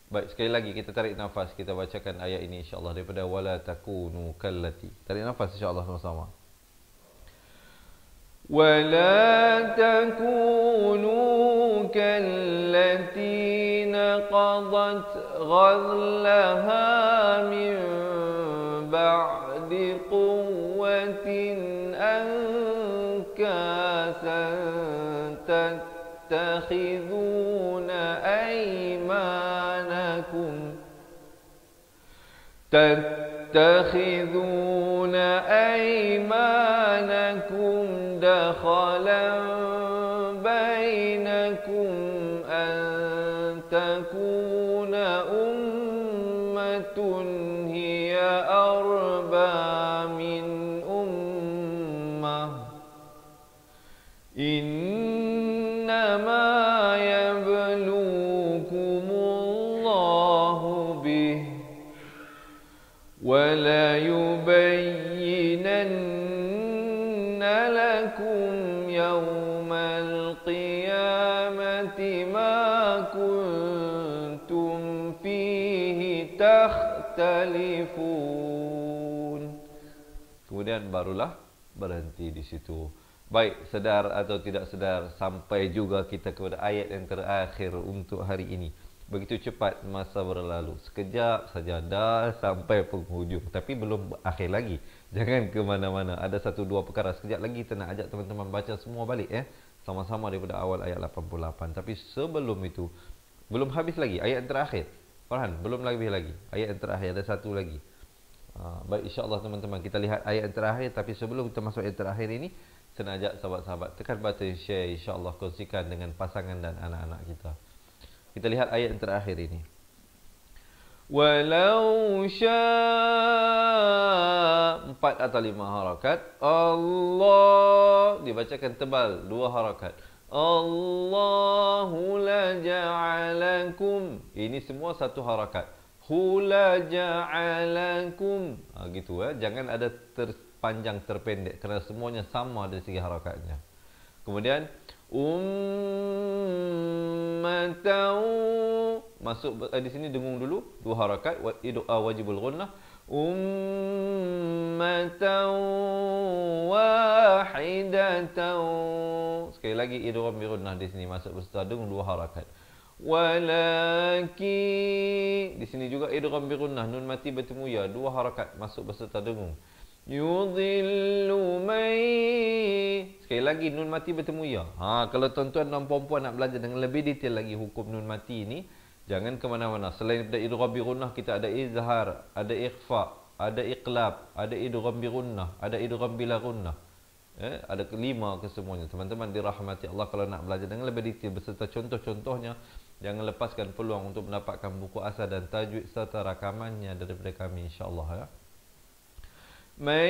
Baik, sekali lagi kita tarik nafas, kita bacakan ayat ini insya-Allah daripada wala takunu kallati. Tarik nafas insya-Allah sama-sama. Wala takunu kallati naqadat ghazlaha min ba'di quwwatin ankasan tattakhiduna أيمانكم دخلا بينكم أن تكون أمة هي أربى من أمة إنما يبلوكم الله به ولا يبينن لكم يوم القيامة ما كنتم فيه تختلفون. Kemudian barulah berhenti di situ. Baik, sedar atau tidak sedar, sampai juga kita kepada ayat yang terakhir untuk hari ini. Begitu cepat masa berlalu. Sekejap saja dah sampai penghujung. Tapi belum akhir lagi. Jangan ke mana-mana. Ada satu dua perkara. Sekejap lagi kita nak ajak teman-teman baca semua balik sama-sama daripada awal ayat 88. Tapi sebelum itu, belum habis lagi ayat yang terakhir. Farhan, belum habis lagi. Ayat yang terakhir ada satu lagi. Baik, insya-Allah teman-teman kita lihat ayat yang terakhir. Tapi sebelum kita masuk ayat terakhir ini, saya nak ajak sahabat-sahabat tekan button share, insya-Allah kongsikan dengan pasangan dan anak-anak kita. Kita lihat ayat yang terakhir ini. Walau syaa 4 atau 5 harakat. Allah dibacakan tebal 2 harakat. Allahu la ja'alakum. Ini semua satu harakat. Hu la ja'alakum. Gitu jangan ada terpanjang terpendek kerana semuanya sama dari segi harakatnya. Kemudian ummatan, masuk di sini dengung dulu 2 harakat, wajibul ghunnah. Ummatan wahidatan. Sekali lagi idgham bi ghunnah di sini masuk beserta dengung 2 harakat. Walakin, di sini juga idgham bi ghunnah, nun mati bertemu ya, 2 harakat masuk beserta dengung. Yudhillu mai. Sekali lagi nun mati bertemu ya. Kalau tuan-tuan dan puan-puan nak belajar dengan lebih detail lagi hukum nun mati ini, jangan ke mana-mana. Selain daripada idgham bi ghunnah, kita ada izhar, ada ikhfa, ada iqlab, ada idgham bi ghunnah, ada idgham bila ghunnah. Ada 5 kesemuanya. Teman-teman dirahmati Allah, kalau nak belajar dengan lebih detail beserta contoh-contohnya, jangan lepaskan peluang untuk mendapatkan buku asal dan tajwid serta rakamannya daripada kami, insya-Allah ya. Man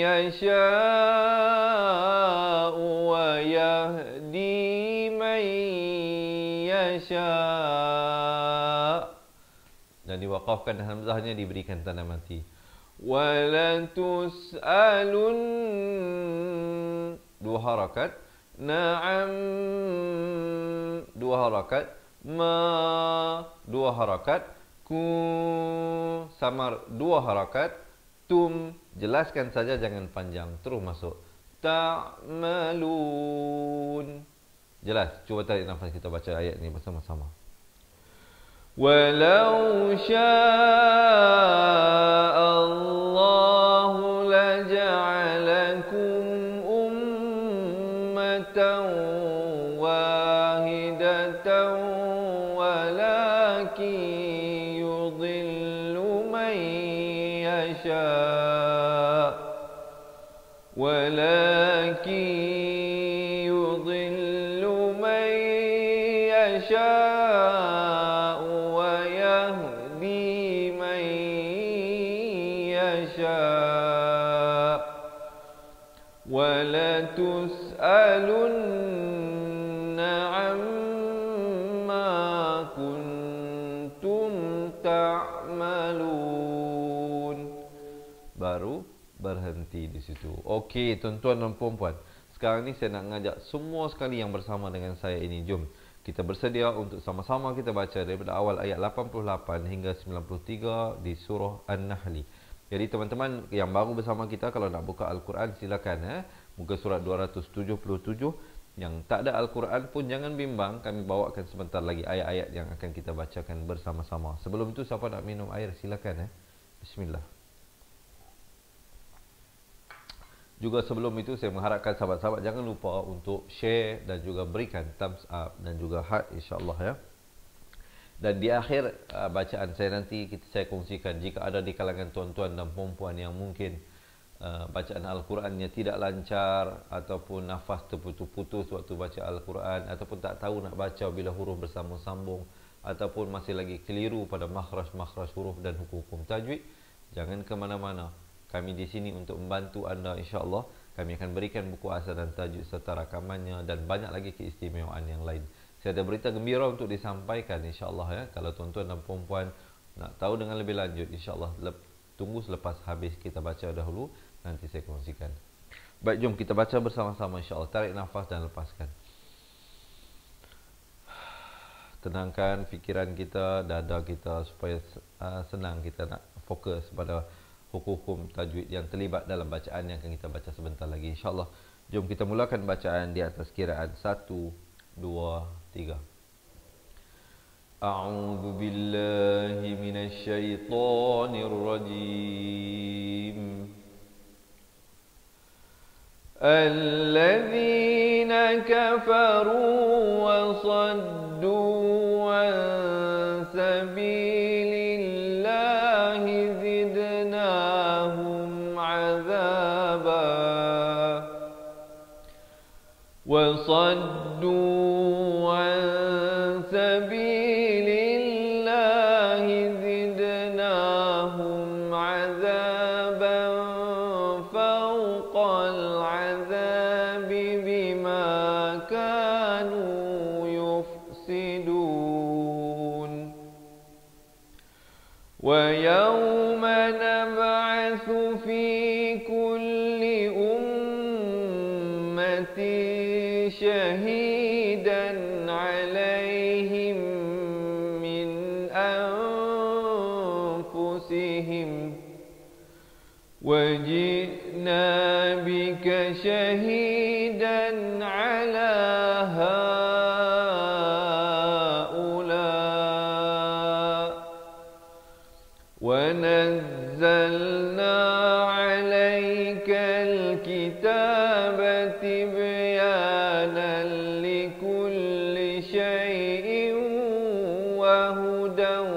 yasha'u wa yahdi man yasha'. Dan diwaqafkan hamzahnya diberikan tanda mati. Wala tus'alun, 2 harakat. Na'am, 2 harakat. Ma, 2 harakat. Ku, samar 2 harakat. Tum, jelaskan saja jangan panjang, terus masuk. Ta'malun. Jelas, cuba tarik nafas, kita baca ayat ini bersama-sama. Walau syaa Allah لكم أمة واحدة ولكن يضل من يشاء ويهدي من يشاء ولتسألن عما كنتم تعملون. Baru berhenti di situ. Okey, tuan-tuan dan puan-puan. Sekarang ni saya nak ngajak semua sekali yang bersama dengan saya ini. Jom kita bersedia untuk sama-sama kita baca daripada awal ayat 88 hingga 93 di surah An-Nahl. Jadi teman-teman yang baru bersama kita, kalau nak buka Al-Quran silakan muka surat 277. Yang tak ada Al-Quran pun jangan bimbang, kami bawakan sebentar lagi ayat-ayat yang akan kita bacakan bersama-sama. Sebelum itu siapa nak minum air silakan Bismillah. Juga sebelum itu saya mengharapkan sahabat-sahabat jangan lupa untuk share dan juga berikan thumbs up dan juga heart insya-Allah Dan di akhir bacaan saya nanti saya kongsikan jika ada di kalangan tuan-tuan dan puan-puan yang mungkin bacaan Al-Qurannya tidak lancar ataupun nafas terputus-putus waktu baca Al-Quran ataupun tak tahu nak baca bila huruf bersambung-sambung ataupun masih lagi keliru pada makhraj-makhraj huruf dan hukum-hukum tajwid, jangan ke mana-mana. Kami di sini untuk membantu anda insya-Allah. Kami akan berikan buku asal dan tajuk serta rakamannya dan banyak lagi keistimewaan yang lain. Saya ada berita gembira untuk disampaikan insya-Allah Kalau tuan-tuan dan puan-puan nak tahu dengan lebih lanjut insya-Allah tunggu selepas habis kita baca dahulu, nanti saya kongsikan. Baik, jom kita baca bersama-sama insya-Allah. Tarik nafas dan lepaskan. Tenangkan fikiran kita, dada kita supaya senang kita nak fokus pada hukum-hukum tajwid yang terlibat dalam bacaan yang akan kita baca sebentar lagi insya-Allah. Jom kita mulakan bacaan di atas kiraan 1 2 3. A'udzu billahi minasy syaithanir rajim. Alladzina kafaru wa saddu an sabilillahi zidnahum 'adzaba wa saddu an sabilillahi zidnahum 'adzaban fawqal 'adzabi bima kanu yufsidun. Wa yawma nab'atsu fi kulli ummatin shahidan 'alaihim min anfusihim wa ji'na bika shahidan 'ala ha'ula wa nazzalna 'alaika al-kitaba tibyanan likulli syai'in wa hudan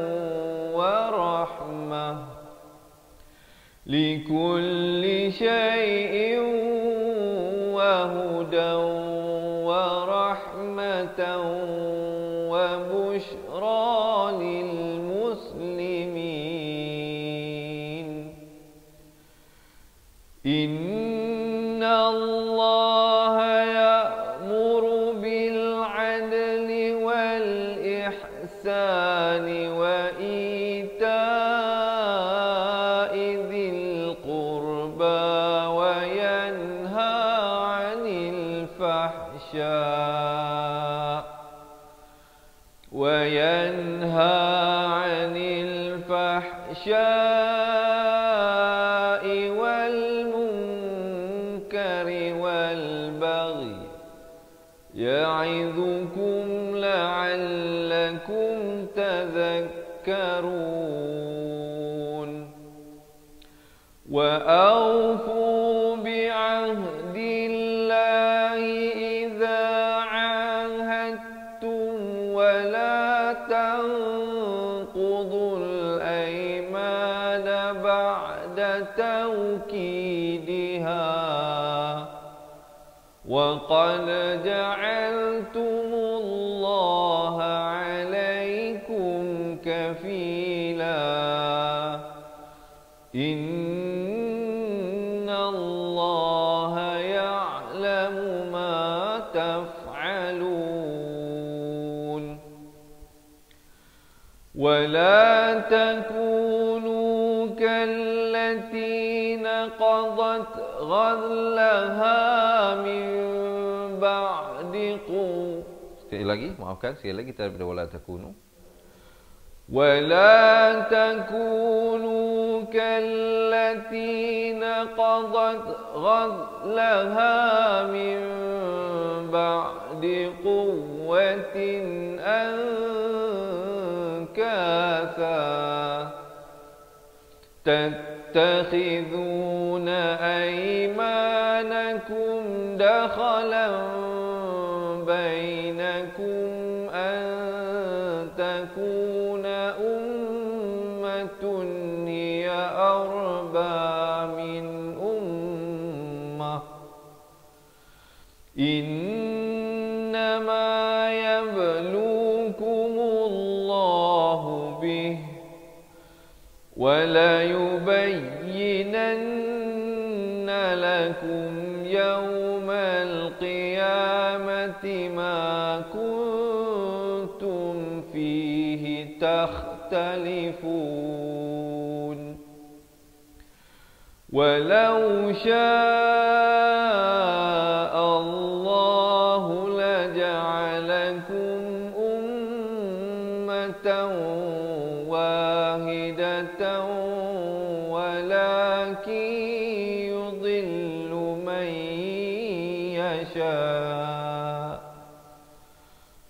wa rahmah likulli syai'in wa hudan wa rahmatan wa bushra lil muslimin. Inna Allaha ya'muru bil 'adli wal ihsani wa ita'i dzil qurba wa yanha 'anil fahsya'i wal munkari wal baghi ya'idzukum la'allakum tadhakkarun. Wa awfu bi'ahdi ahdillahi idza ahadtum wa la tanqudul aymana ba'da tawkidiha wa qad ja'altumullaha 'alaykum kafila innallaha ya'lamu ma taf'alun wa la takunu kallati naqadat ghazlaha min ba'di sekali lagi, maafkan, sekali lagi kita daripada wala takunu. ولا تكونوا كالتي نقضت غزلها من بعد قوة أنكاثا تتخذون أيمانكم دخلا بينكم أن تكون أمة هي أربى من أمة إنما يبلوكم الله به وَلَيُبَيِّنَنَّ لَكُمْ يَوْمَ الْقِيَامَةِ مَا كُنْتُمْ فِيهِ تَخْتَلِفُونَ وَلَوْ شَاءَ اللَّهُ لَجَعَلَكُمْ أُمَّةً واحدة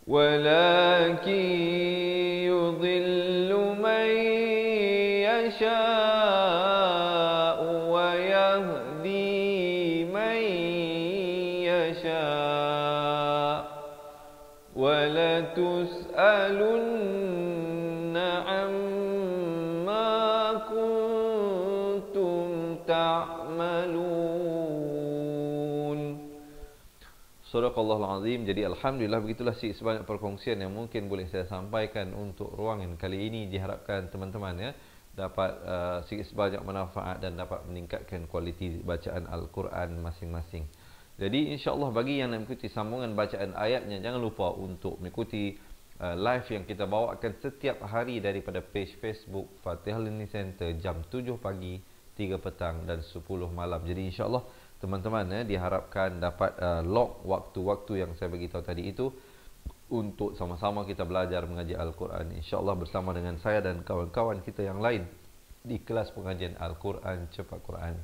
ولكن يضل من يشاء ويهدي من يشاء ولتسألن عما كنتم تعملون. Suraqallahul Azim. Jadi alhamdulillah, begitulah sih sebanyak perkongsian yang mungkin boleh saya sampaikan untuk ruangan kali ini. Diharapkan teman-teman ya dapat sikit sebanyak manfaat dan dapat meningkatkan kualiti bacaan Al-Quran masing-masing. Jadi insya-Allah bagi yang nak mengikuti sambungan bacaan ayatnya, jangan lupa untuk mengikuti live yang kita bawakan setiap hari daripada page Facebook Fatihah Learning Center jam 7 pagi, 3 petang dan 10 malam. Jadi insya-Allah teman-teman diharapkan dapat log waktu-waktu yang saya bagi tahu tadi itu untuk sama-sama kita belajar mengaji Al-Quran, insya-Allah bersama dengan saya dan kawan-kawan kita yang lain di kelas pengajian Al-Quran Cepat Quran.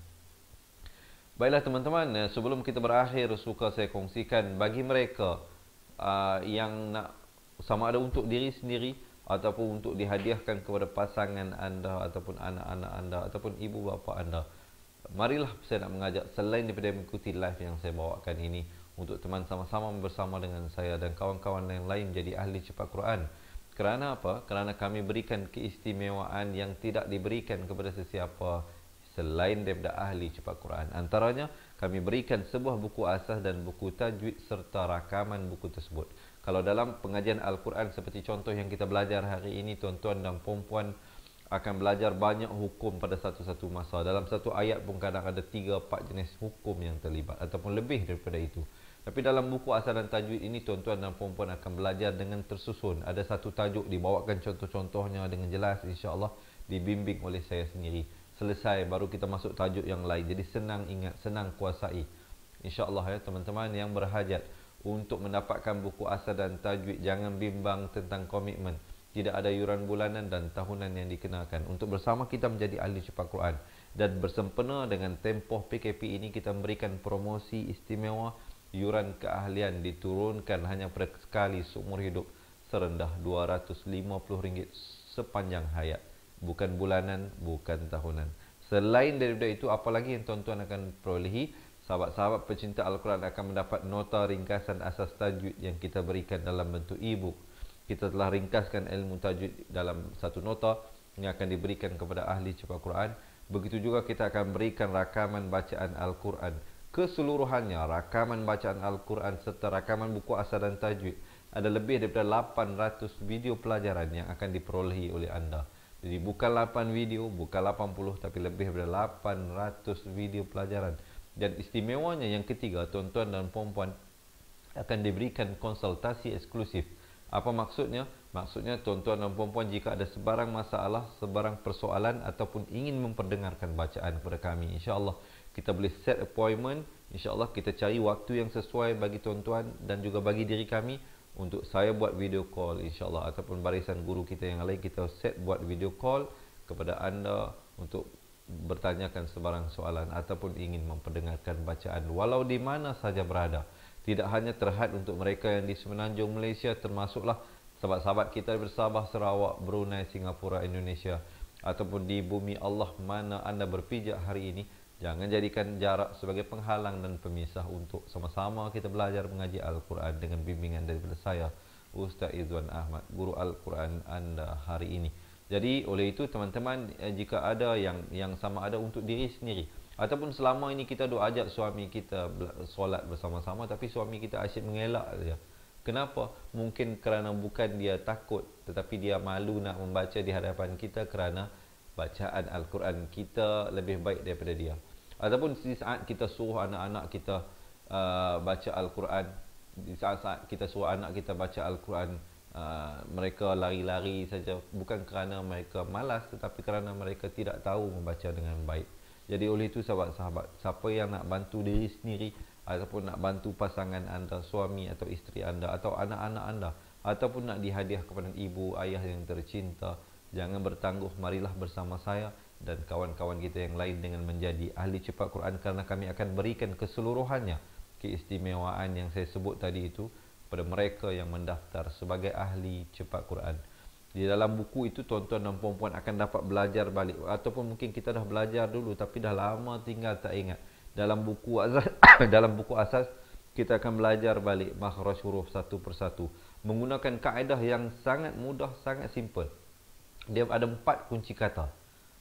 Baiklah teman-teman, sebelum kita berakhir, suka saya kongsikan bagi mereka yang nak sama ada untuk diri sendiri ataupun untuk dihadiahkan kepada pasangan anda ataupun anak-anak anda ataupun ibu bapa anda. Marilah saya nak mengajak, selain daripada mengikuti live yang saya bawakan ini, untuk teman sama-sama bersama dengan saya dan kawan-kawan yang lain jadi ahli cepat Quran. Kerana apa? Kerana kami berikan keistimewaan yang tidak diberikan kepada sesiapa selain daripada ahli cepat Quran. Antaranya, kami berikan sebuah buku asas dan buku tajwid serta rakaman buku tersebut. Kalau dalam pengajian Al-Quran seperti contoh yang kita belajar hari ini, tuan-tuan dan puan-puan akan belajar banyak hukum pada satu-satu masa. Dalam satu ayat pun kadang ada 3-4 jenis hukum yang terlibat ataupun lebih daripada itu. Tapi dalam buku asal dan tajwid ini, tuan-tuan dan puan-puan akan belajar dengan tersusun. Ada satu tajuk dibawakan contoh-contohnya dengan jelas, insya-Allah dibimbing oleh saya sendiri. Selesai baru kita masuk tajuk yang lain. Jadi senang ingat, senang kuasai. Insya-Allah ya teman-teman yang berhajat untuk mendapatkan buku asal dan tajwid, jangan bimbang tentang komitmen. Tidak ada yuran bulanan dan tahunan yang dikenakan. Untuk bersama kita menjadi ahli cepat Quran dan bersempena dengan tempoh PKP ini, kita memberikan promosi istimewa. Yuran keahlian diturunkan hanya per sekali seumur hidup serendah RM250 sepanjang hayat. Bukan bulanan, bukan tahunan. Selain daripada itu, apa lagi yang tuan-tuan akan perolehi? sahabat-sahabat pecinta Al-Quran akan mendapat nota ringkasan asas tajwid yang kita berikan dalam bentuk e-book. Kita telah ringkaskan ilmu tajwid dalam satu nota yang akan diberikan kepada ahli cepat Quran. Begitu juga kita akan berikan rakaman bacaan Al-Quran keseluruhannya, rakaman bacaan Al-Quran serta rakaman buku asal dan tajwid. Ada lebih daripada 800 video pelajaran yang akan diperolehi oleh anda. Jadi bukan 8 video, bukan 80, tapi lebih daripada 800 video pelajaran. Dan istimewanya yang ketiga, tuan-tuan dan puan-puan akan diberikan konsultasi eksklusif. Apa maksudnya? Maksudnya tuan-tuan dan puan-puan jika ada sebarang masalah, sebarang persoalan ataupun ingin memperdengarkan bacaan kepada kami, insya-Allah kita boleh set appointment. Insya-Allah kita cari waktu yang sesuai bagi tuan-tuan dan juga bagi diri kami untuk saya buat video call, insya-Allah, ataupun barisan guru kita yang lain kita set buat video call kepada anda untuk bertanyakan sebarang soalan ataupun ingin memperdengarkan bacaan walau di mana saja berada. Tidak hanya terhad untuk mereka yang di Semenanjung Malaysia, termasuklah sahabat-sahabat kita di Sabah, Sarawak, Brunei, Singapura, Indonesia, ataupun di bumi Allah mana anda berpijak hari ini. Jangan jadikan jarak sebagai penghalang dan pemisah untuk sama-sama kita belajar mengaji Al-Quran dengan bimbingan daripada saya, Ustaz Izwan Ahmad, guru Al-Quran anda hari ini. Jadi oleh itu teman-teman, jika ada yang sama ada untuk diri sendiri, ataupun selama ini kita doa ajak suami kita solat bersama-sama tapi suami kita asyik mengelak saja. Kenapa? Mungkin kerana bukan dia takut, tetapi dia malu nak membaca di hadapan kita kerana bacaan Al-Quran kita lebih baik daripada dia. Ataupun di saat kita suruh anak-anak kita baca Al-Quran, di saat-saat kita suruh anak kita baca Al-Quran, mereka lari-lari saja, bukan kerana mereka malas tetapi kerana mereka tidak tahu membaca dengan baik. Jadi oleh itu sahabat-sahabat, siapa yang nak bantu diri sendiri ataupun nak bantu pasangan anda, suami atau isteri anda atau anak-anak anda, ataupun nak dihadiah kepada ibu ayah yang tercinta, jangan bertangguh, marilah bersama saya dan kawan-kawan kita yang lain dengan menjadi ahli cepat Quran, kerana kami akan berikan keseluruhannya keistimewaan yang saya sebut tadi itu pada mereka yang mendaftar sebagai ahli cepat Quran. Di dalam buku itu tuan-tuan dan puan-puan akan dapat belajar balik, ataupun mungkin kita dah belajar dulu tapi dah lama tinggal tak ingat. Dalam buku asas dalam buku asas kita akan belajar balik makhraj huruf satu persatu menggunakan kaedah yang sangat mudah, sangat simple. Dia ada 4 kunci kata.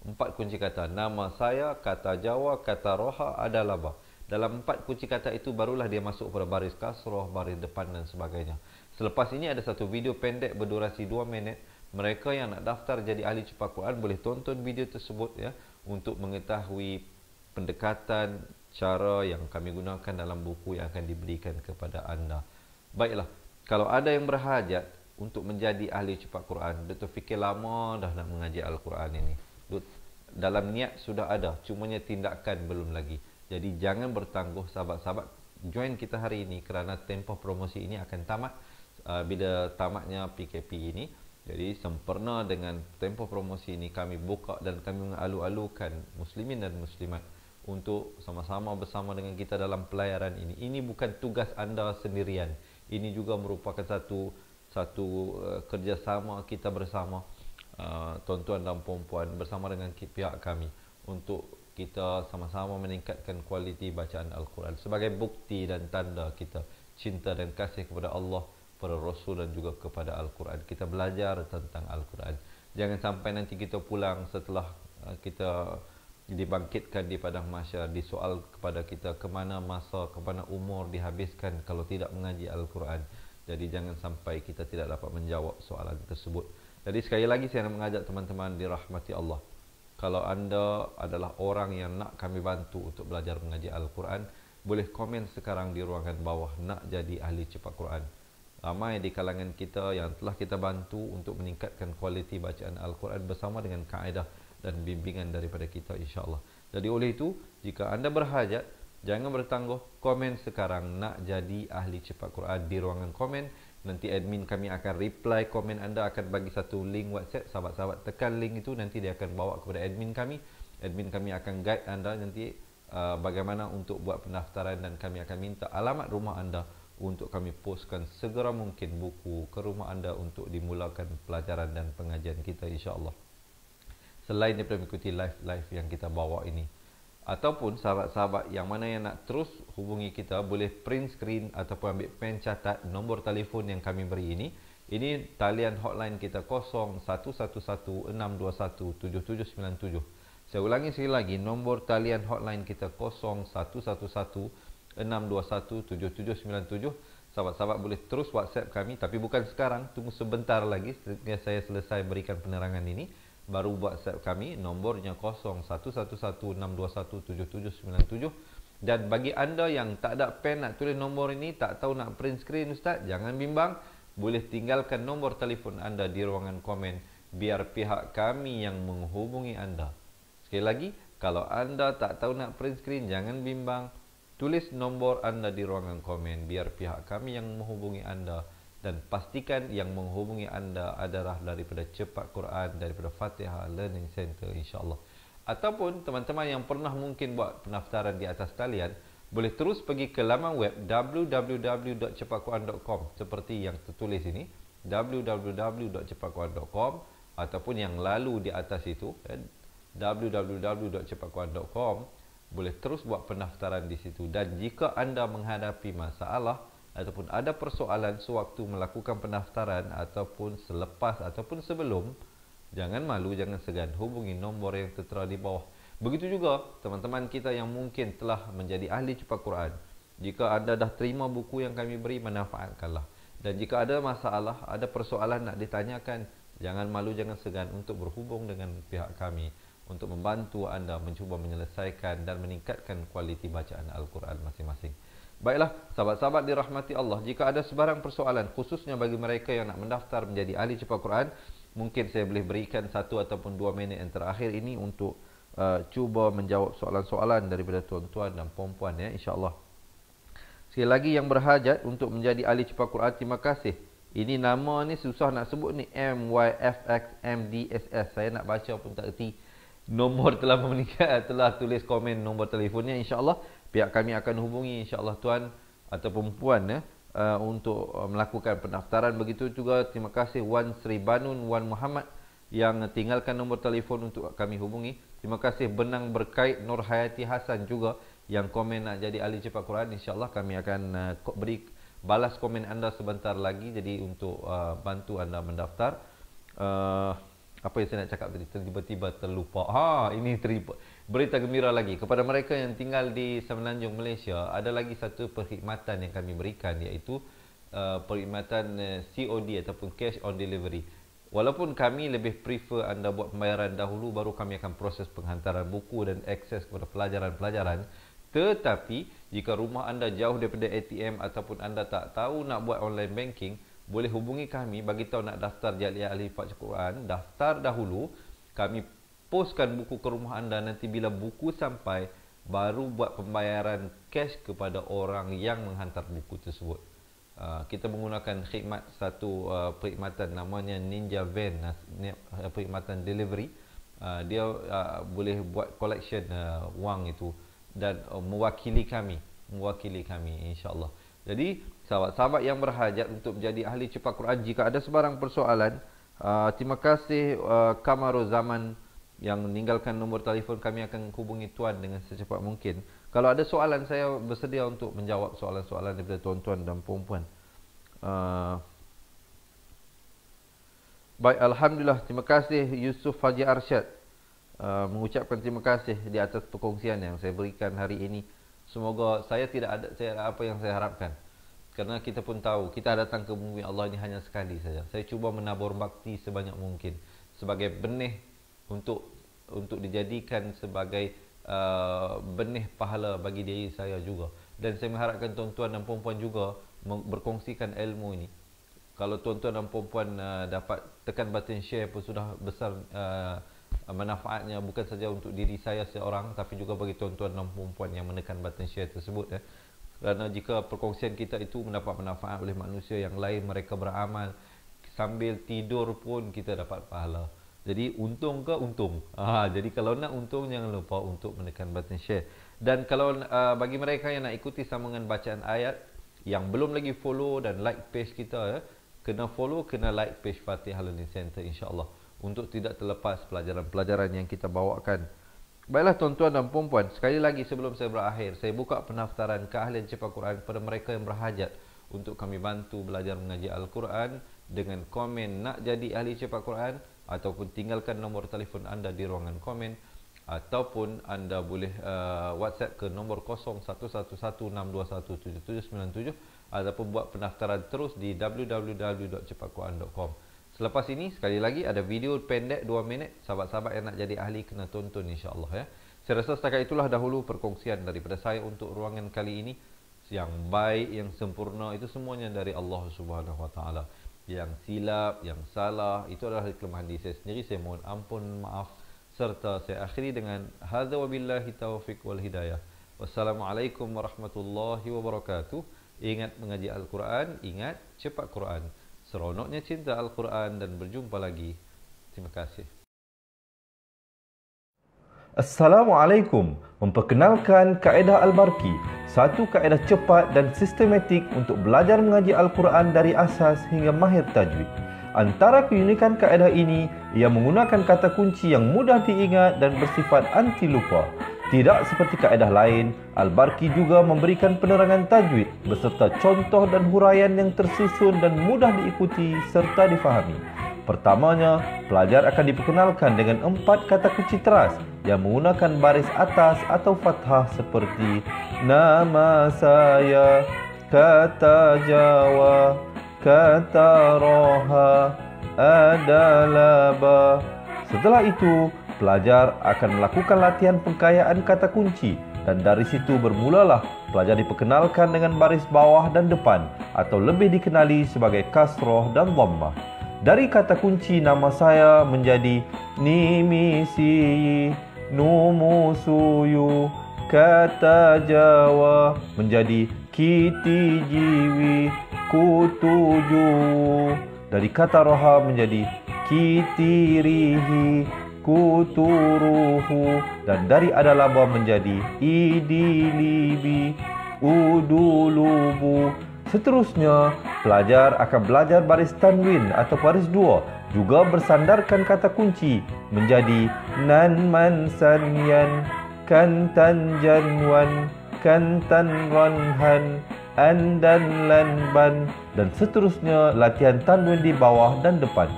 4 kunci kata. Nama saya, kata Jawa, kata roha, adalah ba. Dalam 4 kunci kata itu barulah dia masuk pada baris kasrah, baris depan dan sebagainya. Selepas ini ada satu video pendek berdurasi 2 minit. Mereka yang nak daftar jadi ahli cepat Quran boleh tonton video tersebut ya, untuk mengetahui pendekatan cara yang kami gunakan dalam buku yang akan diberikan kepada anda. Baiklah, kalau ada yang berhajat untuk menjadi ahli cepat Quran, Dr. fikir lama dah nak mengaji Al-Quran ini. Dalam niat sudah ada, cumanya tindakan belum lagi. Jadi jangan bertangguh sahabat-sahabat, join kita hari ini kerana tempoh promosi ini akan tamat bila tamatnya PKP ini. Jadi sempurna dengan tempoh promosi ini kami buka dan kami mengalu-alukan muslimin dan muslimat untuk sama-sama bersama dengan kita dalam pelayaran ini. Ini bukan tugas anda sendirian. Ini juga merupakan satu kerjasama kita bersama, tuan-tuan dan puan-puan, bersama dengan pihak kami untuk kita sama-sama meningkatkan kualiti bacaan Al-Quran sebagai bukti dan tanda kita cinta dan kasih kepada Allah, para Rasul dan juga kepada Al-Quran. Kita belajar tentang Al-Quran. Jangan sampai nanti kita pulang setelah kita dibangkitkan di padang mahsyar, disoal kepada kita kemana masa, kemana umur dihabiskan kalau tidak mengaji Al-Quran. Jadi jangan sampai kita tidak dapat menjawab soalan tersebut. Jadi sekali lagi saya nak mengajak teman-teman dirahmati Allah, kalau anda adalah orang yang nak kami bantu untuk belajar mengaji Al-Quran, boleh komen sekarang di ruangan bawah nak jadi ahli cepat Quran. Ramai di kalangan kita yang telah kita bantu untuk meningkatkan kualiti bacaan Al-Quran bersama dengan kaedah dan bimbingan daripada kita, insya-Allah. Jadi oleh itu, jika anda berhajat, jangan bertangguh, komen sekarang nak jadi ahli cepat Quran di ruangan komen. Nanti admin kami akan reply komen anda, akan bagi satu link WhatsApp. Sahabat-sahabat tekan link itu, nanti dia akan bawa kepada admin kami. Admin kami akan guide anda nanti bagaimana untuk buat pendaftaran, dan kami akan minta alamat rumah anda untuk kami postkan segera mungkin buku ke rumah anda untuk dimulakan pelajaran dan pengajian kita, insya-Allah. Selain daripada mengikuti live yang kita bawa ini, Ataupun sahabat-sahabat yang mana yang nak terus hubungi kita, boleh print screen ataupun ambil pen catat nombor telefon yang kami beri ini. Ini talian hotline kita 0111-621-7797. Saya ulangi sekali lagi, nombor talian hotline kita 0111-621-7797. Sahabat-sahabat boleh terus WhatsApp kami, tapi bukan sekarang, tunggu sebentar lagi setelah saya selesai berikan penerangan ini, baru WhatsApp kami. Nombornya 0111-621-7797. Dan bagi anda yang tak ada pen nak tulis nombor ini, tak tahu nak print screen Ustaz, jangan bimbang, boleh tinggalkan nombor telefon anda di ruangan komen, biar pihak kami yang menghubungi anda. Sekali lagi, kalau anda tak tahu nak print screen, jangan bimbang, tulis nombor anda di ruangan komen, biar pihak kami yang menghubungi anda. Dan pastikan yang menghubungi anda adalah daripada Cepat Quran, daripada Fatihah Learning Center, insyaAllah. Ataupun teman-teman yang pernah mungkin buat pendaftaran di atas talian, boleh terus pergi ke laman web www.cepatquran.com seperti yang tertulis ini, www.cepatquran.com, ataupun yang lalu di atas itu, www.cepatquran.com. Boleh terus buat pendaftaran di situ. Dan jika anda menghadapi masalah ataupun ada persoalan sewaktu melakukan pendaftaran ataupun selepas ataupun sebelum, jangan malu, jangan segan, hubungi nombor yang tertera di bawah. Begitu juga teman-teman kita yang mungkin telah menjadi ahli Cepat Quran. Jika anda dah terima buku yang kami beri, manfaatkanlah. Dan jika ada masalah, ada persoalan nak ditanyakan, jangan malu, jangan segan untuk berhubung dengan pihak kami untuk membantu anda mencuba menyelesaikan dan meningkatkan kualiti bacaan Al-Quran masing-masing. Baiklah, sahabat-sahabat dirahmati Allah, jika ada sebarang persoalan, khususnya bagi mereka yang nak mendaftar menjadi ahli Cepat Quran, mungkin saya boleh berikan 1 ataupun 2 minit yang terakhir ini untuk cuba menjawab soalan-soalan daripada tuan-tuan dan puan-puan, ya, insya-Allah. Sekali lagi, yang berhajat untuk menjadi ahli Cepat Quran, terima kasih. Ini nama ni susah nak sebut ni, MYFXMDSS. Saya nak baca pun tak erti. Nombor telah meningkat, telah tulis komen nombor telefonnya, insya-Allah pihak kami akan hubungi, insya-Allah tuan ataupun puan, ya, untuk melakukan pendaftaran. Begitu juga terima kasih Wan Sri Banun, Wan Muhammad yang tinggalkan nombor telefon untuk kami hubungi. Terima kasih Benang Berkait Nur Hayati Hasan juga yang komen nak jadi ahli Cepat Quran. InsyaAllah kami akan beri balas komen anda sebentar lagi, jadi untuk bantu anda mendaftar. Apa yang saya nak cakap tadi, tiba-tiba terlupa. Ini berita gembira lagi kepada mereka yang tinggal di Semenanjung Malaysia. Ada lagi satu perkhidmatan yang kami berikan, iaitu perkhidmatan COD ataupun Cash on Delivery. Walaupun kami lebih prefer anda buat pembayaran dahulu, baru kami akan proses penghantaran buku dan akses kepada pelajaran-pelajaran. Tetapi jika rumah anda jauh daripada ATM ataupun anda tak tahu nak buat online banking, boleh hubungi kami, bagi tahu nak daftar jadi ahli Cepat Quran. Daftar dahulu, kami postkan buku ke rumah anda. Nanti bila buku sampai, baru buat pembayaran cash kepada orang yang menghantar buku tersebut. Kita menggunakan khidmat satu perkhidmatan namanya Ninja Van, perkhidmatan delivery. Dia boleh buat collection wang itu dan mewakili kami insya-Allah. Jadi sahabat-sahabat yang berhajat untuk menjadi ahli Cepat Quran, jika ada sebarang persoalan, terima kasih Kamaro Zaman yang meninggalkan nombor telefon, kami akan hubungi tuan dengan secepat mungkin. Kalau ada soalan, saya bersedia untuk menjawab soalan-soalan daripada tuan-tuan dan puan-puan. Baik, alhamdulillah, terima kasih Yusuf Haji Arsyad. Mengucapkan terima kasih di atas perkongsian yang saya berikan hari ini. Semoga saya tidak ada apa yang saya harapkan, kerana kita pun tahu kita datang ke bumi Allah ini hanya sekali saja. Saya cuba menabur bakti sebanyak mungkin sebagai benih untuk dijadikan sebagai benih pahala bagi diri saya juga. Dan saya mengharapkan tuan-tuan dan puan-puan juga berkongsikan ilmu ini. Kalau tuan-tuan dan puan-puan dapat tekan button share pun sudah besar manfaatnya, bukan saja untuk diri saya seorang, tapi juga bagi tuan-tuan dan puan-puan yang menekan button share tersebut, ya. Kerana jika perkongsian kita itu mendapat manfaat oleh manusia yang lain, mereka beramal, sambil tidur pun kita dapat pahala. Jadi untung ke untung. Jadi kalau nak untung, jangan lupa untuk menekan button share. Dan kalau bagi mereka yang nak ikuti sambungan bacaan ayat, yang belum lagi follow dan like page kita, ya, kena follow, kena like page Fatihah Learning Center, insya-Allah, untuk tidak terlepas pelajaran-pelajaran yang kita bawakan Baiklah tuan-tuan dan puan-puan, sekali lagi sebelum saya berakhir, saya buka pendaftaran keahlian cepat Quran kepada mereka yang berhajat untuk kami bantu belajar mengaji Al-Quran dengan komen nak jadi ahli cepat Quran, ataupun tinggalkan nombor telefon anda di ruangan komen, ataupun anda boleh WhatsApp ke nombor 011162179797, ataupun buat pendaftaran terus di www.cepatquran.com. Selepas ini, sekali lagi ada video pendek 2 minit. Sahabat-sahabat yang nak jadi ahli kena tonton insya-Allah ya. Saya rasa setakat itulah dahulu perkongsian daripada saya untuk ruangan kali ini. Yang baik, yang sempurna itu semuanya dari Allah Subhanahu Wa Taala. Yang silap, yang salah itu adalah kelemahan diri saya sendiri. Saya mohon ampun, maaf, serta saya akhiri dengan hadza wabillahi taufiq wal hidayah. Wassalamualaikum warahmatullahi wabarakatuh. Ingat mengaji Al-Quran, ingat cepat Quran. Seronoknya cinta Al-Quran dan berjumpa lagi. Terima kasih. Assalamualaikum. Memperkenalkan kaedah Al-Barki, satu kaedah cepat dan sistematik untuk belajar mengaji Al-Quran dari asas hingga mahir tajwid. Antara keunikan kaedah ini, ia menggunakan kata kunci yang mudah diingat dan bersifat anti lupa. Tidak seperti kaedah lain, Al-Barki juga memberikan penerangan tajwid beserta contoh dan huraian yang tersusun dan mudah diikuti serta difahami. Pertamanya, pelajar akan diperkenalkan dengan 4 kata kunci teras yang menggunakan baris atas atau fathah seperti nama saya, kata Jawa, kata Roha, adalah ba. Setelah itu, pelajar akan melakukan latihan pengkayaan kata kunci dan dari situ bermulalah pelajar diperkenalkan dengan baris bawah dan depan atau lebih dikenali sebagai kasroh dan dhammah. Dari kata kunci nama saya menjadi nimisi, numusuyu, kata Jawa menjadi kiti jiwi, kutuju. Dari kata roha menjadi kitirihi, kuturuhu, dan dari adalaba menjadi idilibi, udulubu. Seterusnya, pelajar akan belajar baris tanwin atau baris dua, juga bersandarkan kata kunci menjadi nan man sanyan, kantan janwan, kantan ranhan, andan lanban, dan seterusnya latihan tanwin di bawah dan depan.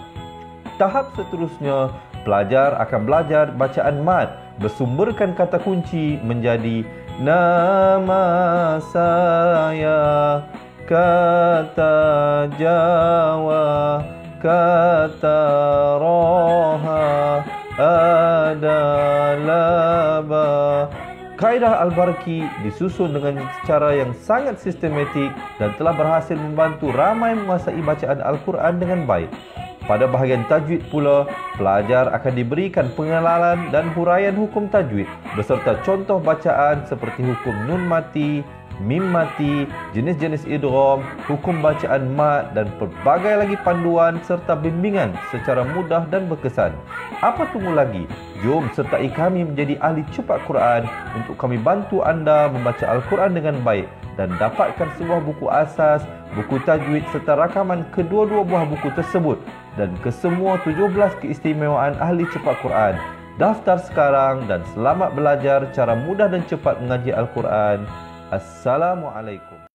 Tahap seterusnya, pelajar akan belajar bacaan mad bersumberkan kata kunci menjadi nama saya, kata Jawa, kata Roha, adalah ba. Kaedah Al-Barki disusun dengan cara yang sangat sistematik dan telah berhasil membantu ramai menguasai bacaan Al-Quran dengan baik. Pada bahagian tajwid pula, pelajar akan diberikan pengenalan dan huraian hukum tajwid beserta contoh bacaan seperti hukum nun mati, mim mati, jenis-jenis idgham, hukum bacaan mat dan pelbagai lagi panduan serta bimbingan secara mudah dan berkesan. Apa tunggu lagi? Jom sertai kami menjadi ahli cepat Quran untuk kami bantu anda membaca Al-Quran dengan baik dan dapatkan sebuah buku asas, buku tajwid serta rakaman kedua-dua buah buku tersebut dan kesemua 17 keistimewaan ahli cepat Quran. Daftar sekarang dan selamat belajar cara mudah dan cepat mengaji Al-Quran. Assalamualaikum.